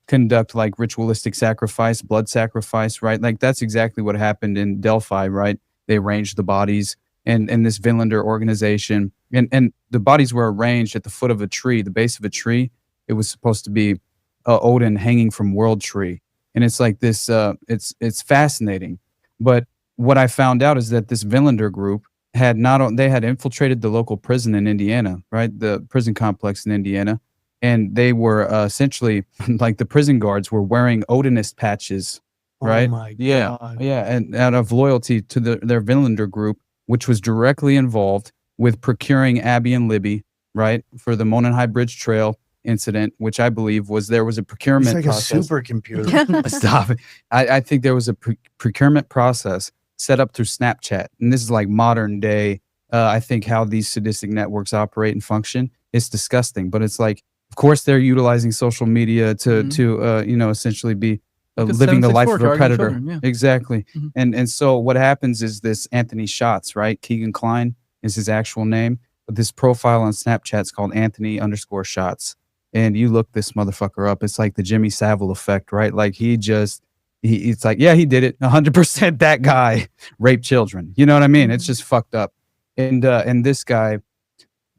conduct like ritualistic sacrifice, blood sacrifice, right? Like that's exactly what happened in Delphi, right? They arranged the bodies and this Vinlander organization and the bodies were arranged at the foot of a tree, the base of a tree. It was supposed to be Odin hanging from World Tree. And it's like this, it's fascinating. But what I found out is that this Vinlander group had infiltrated the local prison in Indiana, right? The prison complex in Indiana. And they were essentially like the prison guards were wearing Odinist patches, right? Oh my God. Yeah. And out of loyalty to their Vinlander group, which was directly involved with procuring Abby and Libby, right? For the Monenhigh Bridge Trail incident, which I believe there was a procurement process. It's like process. a supercomputer. Stop it. I think there was a procurement process set up through Snapchat. And this is like modern day, I think, how these sadistic networks operate and function. It's disgusting, but it's like, of course, they're utilizing social media to you know, essentially be living the life of a predator. Children, yeah. Exactly. And so what happens is this Anthony Schatz, right? Keegan Klein is his actual name. But this profile on Snapchat is called Anthony_Schatz. And you look this motherfucker up, it's like the Jimmy Savile effect, right? Like it's like, yeah, he did it. 100% that guy raped children. You know what I mean? It's just fucked up. And this guy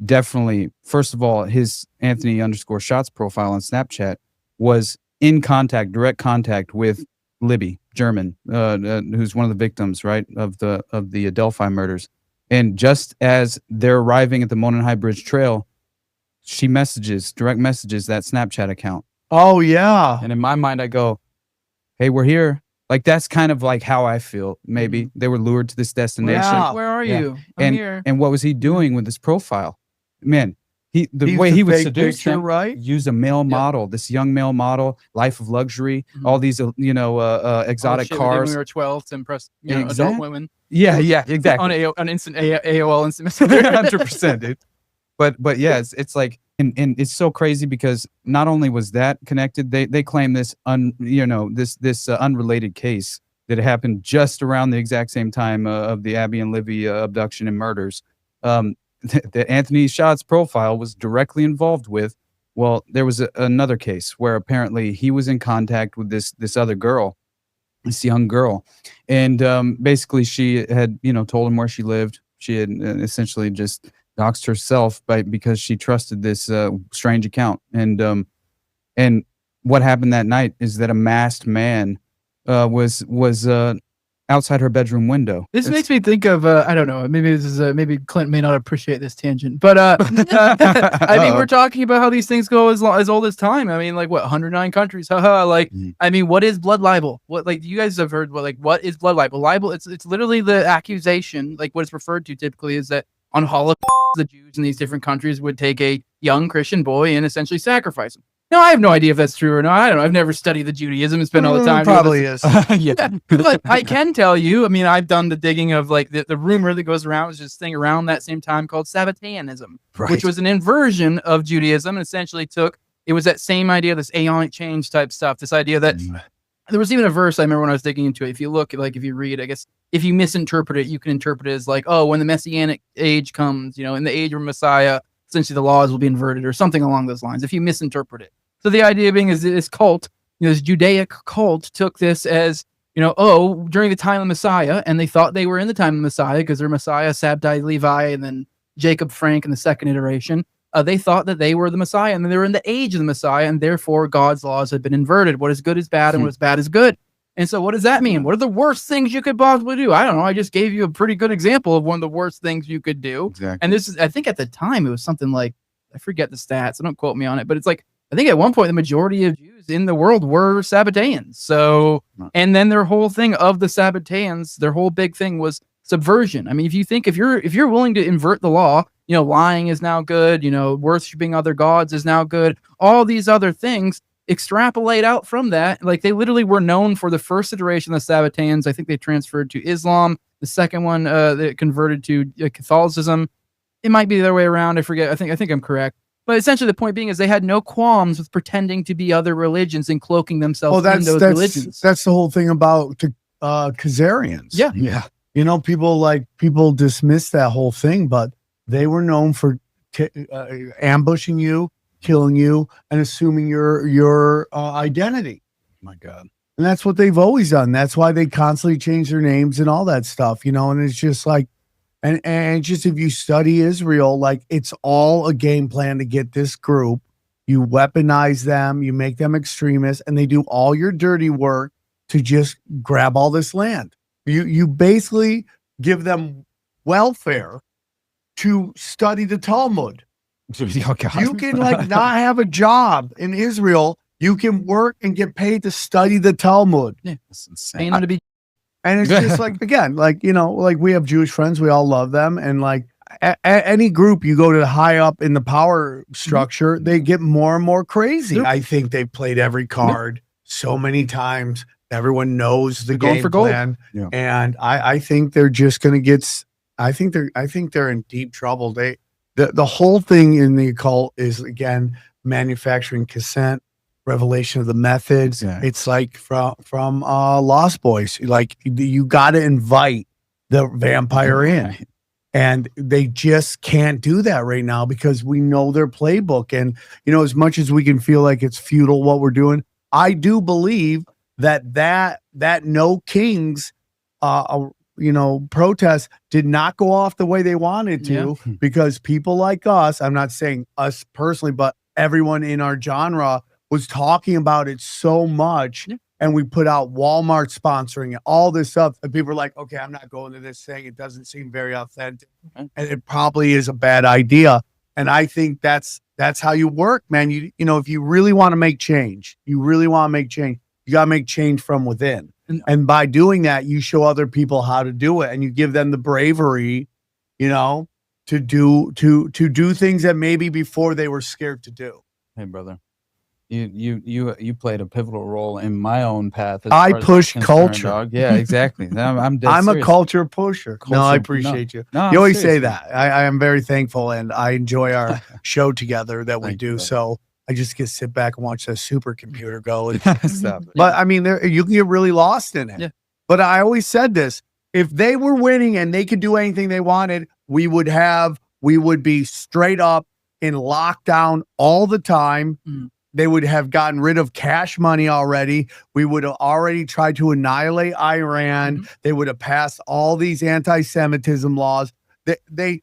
definitely, first of all, his Anthony_Schatz profile on Snapchat was in contact, direct contact with Libby, German, who's one of the victims, right, of the Delphi murders. And just as they're arriving at the Monenhigh Bridge Trail, she direct messages that Snapchat account. Oh, yeah. And in my mind, I go, hey, we're here. Like, that's kind of like how I feel. Maybe they were lured to this destination. Yeah. Where are you? I'm here. And what was he doing with this profile? Man, He way used he a would fake seduce picture, them, right? use a male model, this young male model, life of luxury, all these, you know, exotic Shit we did when cars. we were 12 to impress adult Exact- women Yeah, exactly. on instant AOL instant messenger. 100%, dude. But yeah, it's like, and it's so crazy because not only was that connected, they claim this unrelated case that happened just around the exact same time of the Abby and Livy abduction and murders. The Anthony Schatz profile was directly involved with. Well, there was another case where apparently he was in contact with this other girl, this young girl, and basically she had told him where she lived. She had essentially just doxed herself because she trusted this strange account. And what happened that night is that a masked man was outside her bedroom window. This makes me think of I don't know, maybe this is maybe Clint may not appreciate this tangent, but I mean, we're talking about how these things go as old as time. I mean, like, what, 109 countries, haha. Like, I mean, what is blood libel? What, like, you guys have heard what is blood libel? Libel, it's literally the accusation, like what it's referred to typically is that on Holocaust, the Jews in these different countries would take a young Christian boy and essentially sacrifice him. No, I have no idea if that's true or not. I don't know. I've never studied the Judaism. It's been all the time. Probably is. Yeah. But I can tell you, I mean, I've done the digging of like the rumor that goes around was this thing around that same time called Sabbateanism, which was an inversion of Judaism and essentially it was that same idea, this aeonic change type stuff, this idea that there was even a verse I remember when I was digging into it. If you look, like if you read, I guess, if you misinterpret it, you can interpret it as like, oh, when the Messianic age comes, in the age of Messiah, essentially the laws will be inverted or something along those lines, if you misinterpret it. So the idea being is this cult, this Judaic cult took this as, during the time of Messiah, and they thought they were in the time of Messiah because their Messiah, Sabdi Levi, and then Jacob Frank in the second iteration. They thought that they were the Messiah, and then they were in the age of the Messiah, and therefore God's laws had been inverted. What is good is bad, and what is bad is good. And so what does that mean? What are the worst things you could possibly do? I don't know. I just gave you a pretty good example of one of the worst things you could do. Exactly. And this is, I think at the time, it was something like, I forget the stats, so don't quote me on it, but it's like, I think at one point the majority of Jews in the world were Sabbateans. So, and then their whole thing of the Sabbateans, their whole big thing was subversion. I mean, if you're willing to invert the law, lying is now good, worshiping other gods is now good. All these other things extrapolate out from that. Like, they literally were known for the first iteration of the Sabbateans. I think they transferred to Islam. The second one, they converted to Catholicism. It might be the other way around. I forget. I think I'm correct. But essentially, the point being is they had no qualms with pretending to be other religions and cloaking themselves in those religions. That's the whole thing about Khazarians. Yeah. People dismiss that whole thing, but they were known for ambushing you, killing you, and assuming your identity. My God. And that's what they've always done. That's why they constantly change their names and all that stuff, and it's just like, and just if you study Israel, like, it's all a game plan to get this group. You weaponize them, you make them extremists, and they do all your dirty work to just grab all this land. You basically give them welfare to study the Talmud. Oh, God. You can not have a job in Israel. You can work and get paid to study the Talmud. Yeah, that's insane. And it's just like, again, like, we have Jewish friends. We all love them. And like any group you go to high up in the power structure, they get more and more crazy. I think they've played every card so many times Everyone knows the They're going game for gold. plan, Yeah. and I think they're just going to get. I think they're in deep trouble. The whole thing in the occult is again manufacturing consent, revelation of the methods. Exactly. It's like from Lost Boys. Like you got to invite the vampire in. Right. And they just can't do that right now because we know their playbook. And, you know, as much as we can feel like it's futile what we're doing, I do believe that no kings, protest did not go off the way they wanted to because people like us, I'm not saying us personally, but everyone in our genre was talking about it so much. Yeah. And we put out Walmart sponsoring it, all this stuff. And people are like, okay, I'm not going to this thing. It doesn't seem very authentic. And it probably is a bad idea. And I think that's how you work, man. You know, if you really want to make change, you got to make change from within. And by doing that, you show other people how to do it and you give them the bravery, you know, to do things that maybe before they were scared to do. Hey, brother. You played a pivotal role in my own path. I push culture. Dog. Yeah, exactly. I'm a culture pusher. No, I appreciate you. No, you always say that. I am very thankful, and I enjoy our show together that we do. So I just get sit back and watch that supercomputer go. But I mean, you can get really lost in it. Yeah. But I always said this: if they were winning and they could do anything they wanted, we would be straight up in lockdown all the time. They would have gotten rid of cash money already. We would have already tried to annihilate Iran. They would have passed all these anti-Semitism laws. They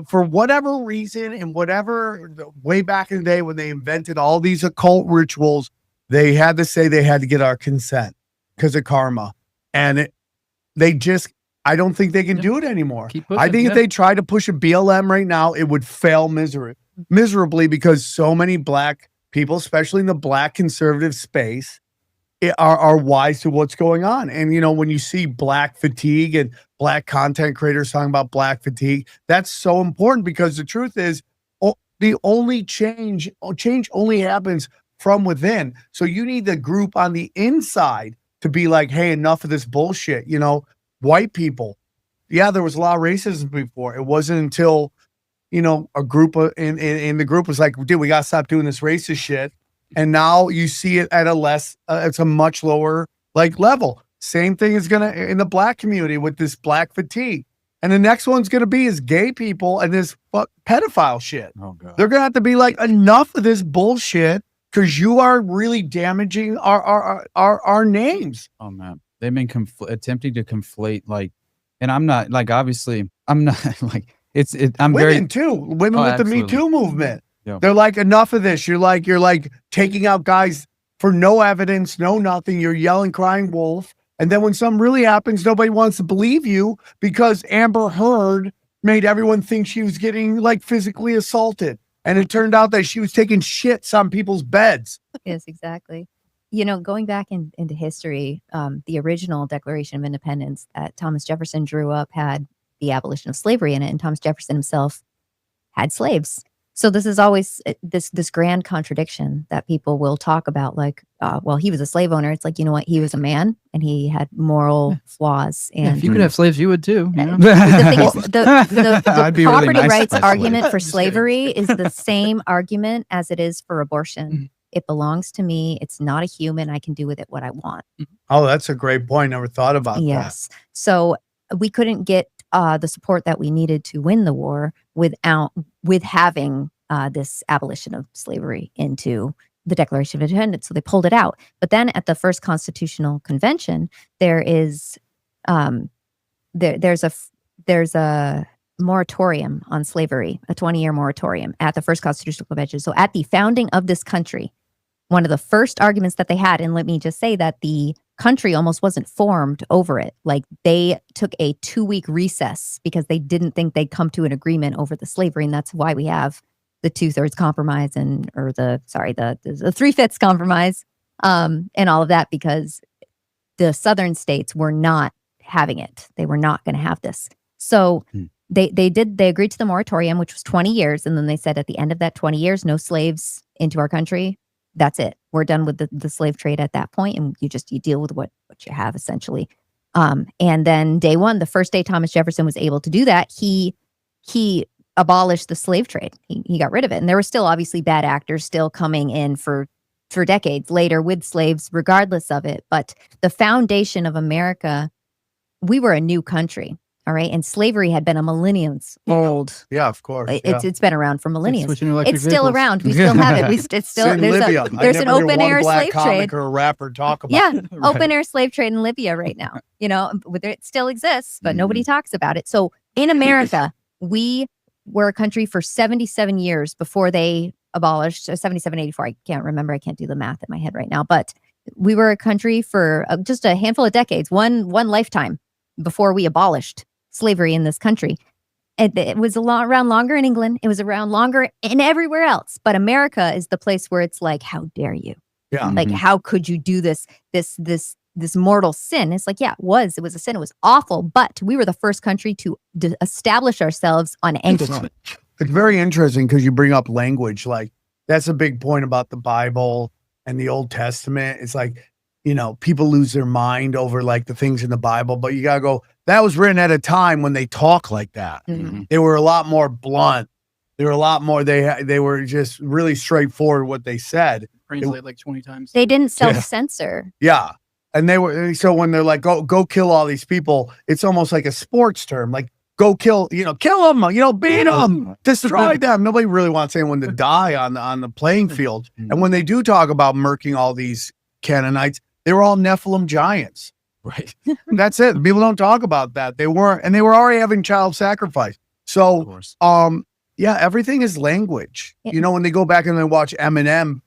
for whatever reason and way back in the day when they invented all these occult rituals, they had to say they had to get our consent because of karma. And I don't think they can do it anymore. I think if they try to push a BLM right now, it would fail miserably because so many black people, especially in the black conservative space, are wise to what's going on. And, you know, when you see black fatigue and black content creators talking about black fatigue, that's so important because the truth is the only change only happens from within. So you need the group on the inside to be like, hey, enough of this bullshit. You know, white people. Yeah, there was a lot of racism before. It wasn't until you know, a group in the group was like, dude, we got to stop doing this racist shit. And now you see it at it's a much lower like level. Same thing is going to in the black community with this black fatigue. And the next one's going to be is gay people and this pedophile shit. Oh, God. They're going to have to be like, enough of this bullshit because you are really damaging our names. Oh, man. They've been attempting to conflate like, and I'm not like, obviously, I'm not like, I'm women very too. Women with absolutely. the Me Too movement. Yeah. They're like, enough of this. You're like taking out guys for no evidence, no nothing. You're yelling, crying wolf. And then when something really happens, nobody wants to believe you because Amber Heard made everyone think she was getting like physically assaulted. And it turned out that she was taking shits on people's beds. Yes, exactly. You know, going back into history, the original Declaration of Independence that Thomas Jefferson drew up had the abolition of slavery in it, and Thomas Jefferson himself had slaves. So this is always this grand contradiction that people will talk about, like, well, he was a slave owner. It's like, you know what? He was a man, and he had moral flaws. And if you could have slaves, you would too. You know? The thing is, the property really nice rights argument slave. for slavery is the same argument as it is for abortion. It belongs to me. It's not a human. I can do with it what I want. Oh, that's a great point. Never thought about that. Yes. So we couldn't get the support that we needed to win the war with having this abolition of slavery into the Declaration of Independence. So they pulled it out. But then at the first Constitutional Convention, there's a moratorium on slavery, a 20-year moratorium at the first Constitutional Convention. So at the founding of this country, one of the first arguments that they had, and let me just say that the country almost wasn't formed over it. Like they took a 2-week recess because they didn't think they'd come to an agreement over the slavery. And that's why we have the 2/3 compromise the 3/5 compromise and all of that, because the southern states were not having it. They were not going to have this. So they agreed to the moratorium, which was 20 years. And then they said at the end of that 20 years, no slaves into our country. That's it. we're done with the slave trade at that point, and you deal with what you have essentially. And then day one, the first day Thomas Jefferson was able to do that, he abolished the slave trade. He got rid of it, and there were still obviously bad actors still coming in for decades later with slaves, regardless of it. But the foundation of America, we were a new country. All right. And slavery had been a millenniums old. Yeah, of course. It's been around for millennia. It's still around. We still have it. It's still in Libya. there's an open air slave trade. Or a rapper talk about. Yeah, open air slave trade in Libya right now. You know, it still exists, but nobody talks about it. So in America, we were a country for 77 years before they abolished 77, 84. I can't remember. I can't do the math in my head right now, but we were a country for just a handful of decades, one lifetime before we abolished slavery in this country. It was around longer in England. It was around longer in everywhere else. But America is the place where it's like, how dare you? Yeah. Like, how could you do this mortal sin? It's like, yeah, it was a sin. It was awful. But we were the first country to establish ourselves on anything. It's very interesting because you bring up language. Like, that's a big point about the Bible and the Old Testament. It's like, you know, people lose their mind over like the things in the Bible, but you gotta go, that was written at a time when they talk like that. They were a lot more blunt. They were a lot more, they were just really straightforward what they said. Translate like 20 times. They didn't self-censor. Yeah. And so when they're like, go kill all these people, it's almost like a sports term. Like, go kill them, beat them, destroy them. Nobody really wants anyone to die on the playing field. And when they do talk about murking all these Canaanites, they were all Nephilim giants. Right. That's it. People don't talk about that. They weren't, and they were already having child sacrifice. So, yeah, everything is language. Yeah. You know, when they go back and they watch Eminem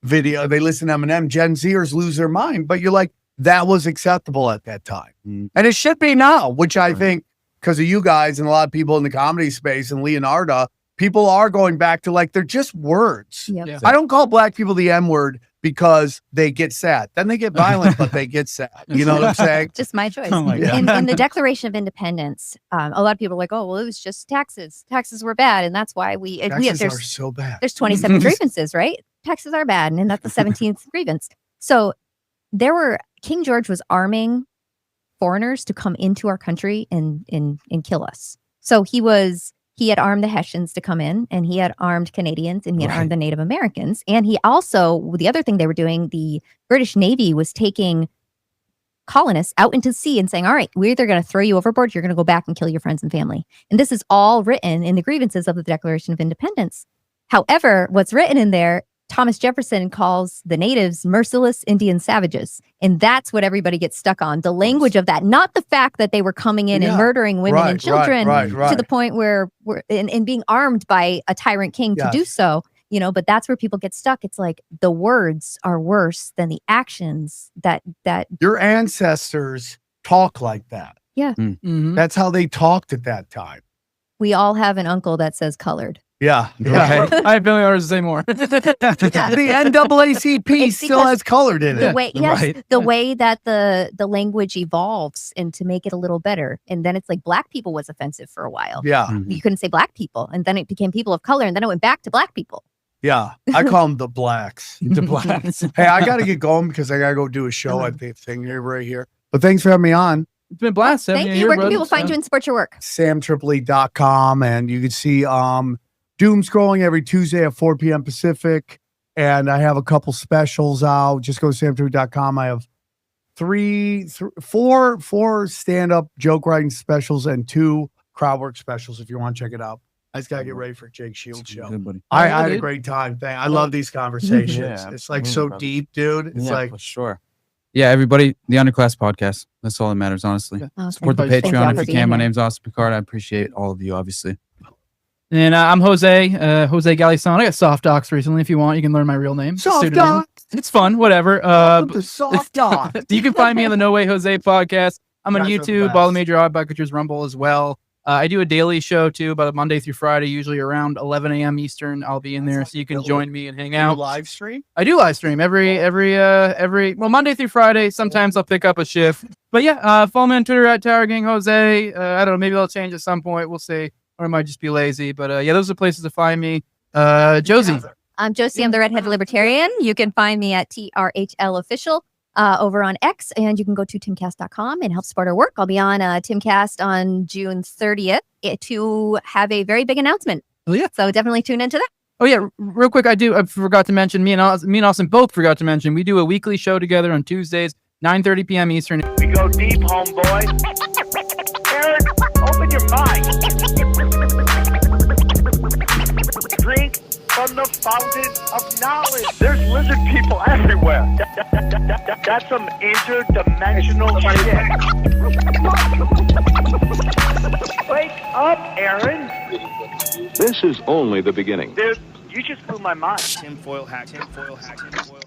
video, they listen to Eminem, Gen Zers lose their mind. But you're like, that was acceptable at that time. And it should be now, which I think, because of you guys and a lot of people in the comedy space and Leonardo, people are going back to like, they're just words. Yep. Yeah. I don't call black people the N-word because they get sad. Then they get violent, but they get sad. You know what I'm saying? Just my choice. Oh my In the Declaration of Independence, a lot of people are like, oh, well, it was just taxes. Taxes were bad. And that's why Taxes are so bad. there's 27 grievances, right? Taxes are bad. And that's the 17th grievance. So King George was foreigners to come into our country and kill us. So he had armed the Hessians to come in, and he had armed Canadians, and he had armed the Native Americans. And he also, the other thing they were doing, the British Navy was taking colonists out into the sea and saying, all right, we're either going to throw you overboard, you're going to go back and kill your friends and family. And this is all written in the grievances of the Declaration of Independence. However, what's written in there, Thomas Jefferson calls the natives merciless Indian savages. And that's what everybody gets stuck on. The language of that, not the fact that they were coming in and murdering women and children to the point where we're and being armed by a tyrant king to do so, you know, but that's where people get stuck. It's like the words are worse than the actions that your ancestors talk like that. Yeah. That's how they talked at that time. We all have an uncle that says colored. Yeah. I have family members to say more. The NAACP still has colored in it. The way that the language evolves and to make it a little better. And then it's like black people was offensive for a while. Yeah. You couldn't say black people. And then it became people of color. And then it went back to black people. Yeah. I call them the blacks. The blacks. Hey, I got to get going because I got to go do a show at the thing here right here. But thanks for having me on. It's been a blast. Thank you. Where can people find you and support your work? SamTripoli.com. And you can see Doom Scrolling every Tuesday at 4 p.m. Pacific. And I have a couple specials out. Just go to samtripoli.com. I have four stand-up joke writing specials and 2 crowd work specials if you want to check it out. I just got to get ready for Jake Shields' show. Good, I had a great time. I love these conversations. Yeah, it's like so deep, dude. It's like, for sure. Yeah, everybody, the Underclass Podcast. That's all that matters, honestly. Support the Patreon if you can. My name's Austin Picard. I appreciate all of you, obviously. And I'm Jose Galison. I got soft docs recently. If you want, you can learn my real name. Soft docs. It's fun, whatever. The soft docs. You can find me on the No Way Jose podcast. I'm on Guys are the YouTube, best. all the major odd bikers Rumble as well. I do a daily show too, about Monday through Friday, usually around 11 a.m. Eastern. I'll be in there, so you can join me and hang out. Live stream? I do live stream every Monday through Friday. Sometimes I'll pick up a shift, but yeah, follow me on Twitter at Tower Gang Jose. I don't know, maybe I'll change at some point. We'll see, or I might just be lazy. But yeah, those are places to find me. Josie I'm Josie. I'm the Redhead Libertarian. You can find me at TRHL Official over on X, and you can go to timcast.com and help support our work. I'll be on Timcast on June 30th to have a very big announcement. Oh, yeah. So definitely tune into that. Oh yeah, real quick, I forgot to mention, me and Austin both forgot to mention, we do a weekly show together on Tuesdays, 9:30 p.m. Eastern. We go deep, homeboy. Aaron, open your mind. Drink from the fountain of knowledge. There's lizard people everywhere. That's some interdimensional shit. Wake up, Aaron. This is only the beginning. Dude, you just blew my mind. Tinfoil hat, tinfoil hat, tinfoil.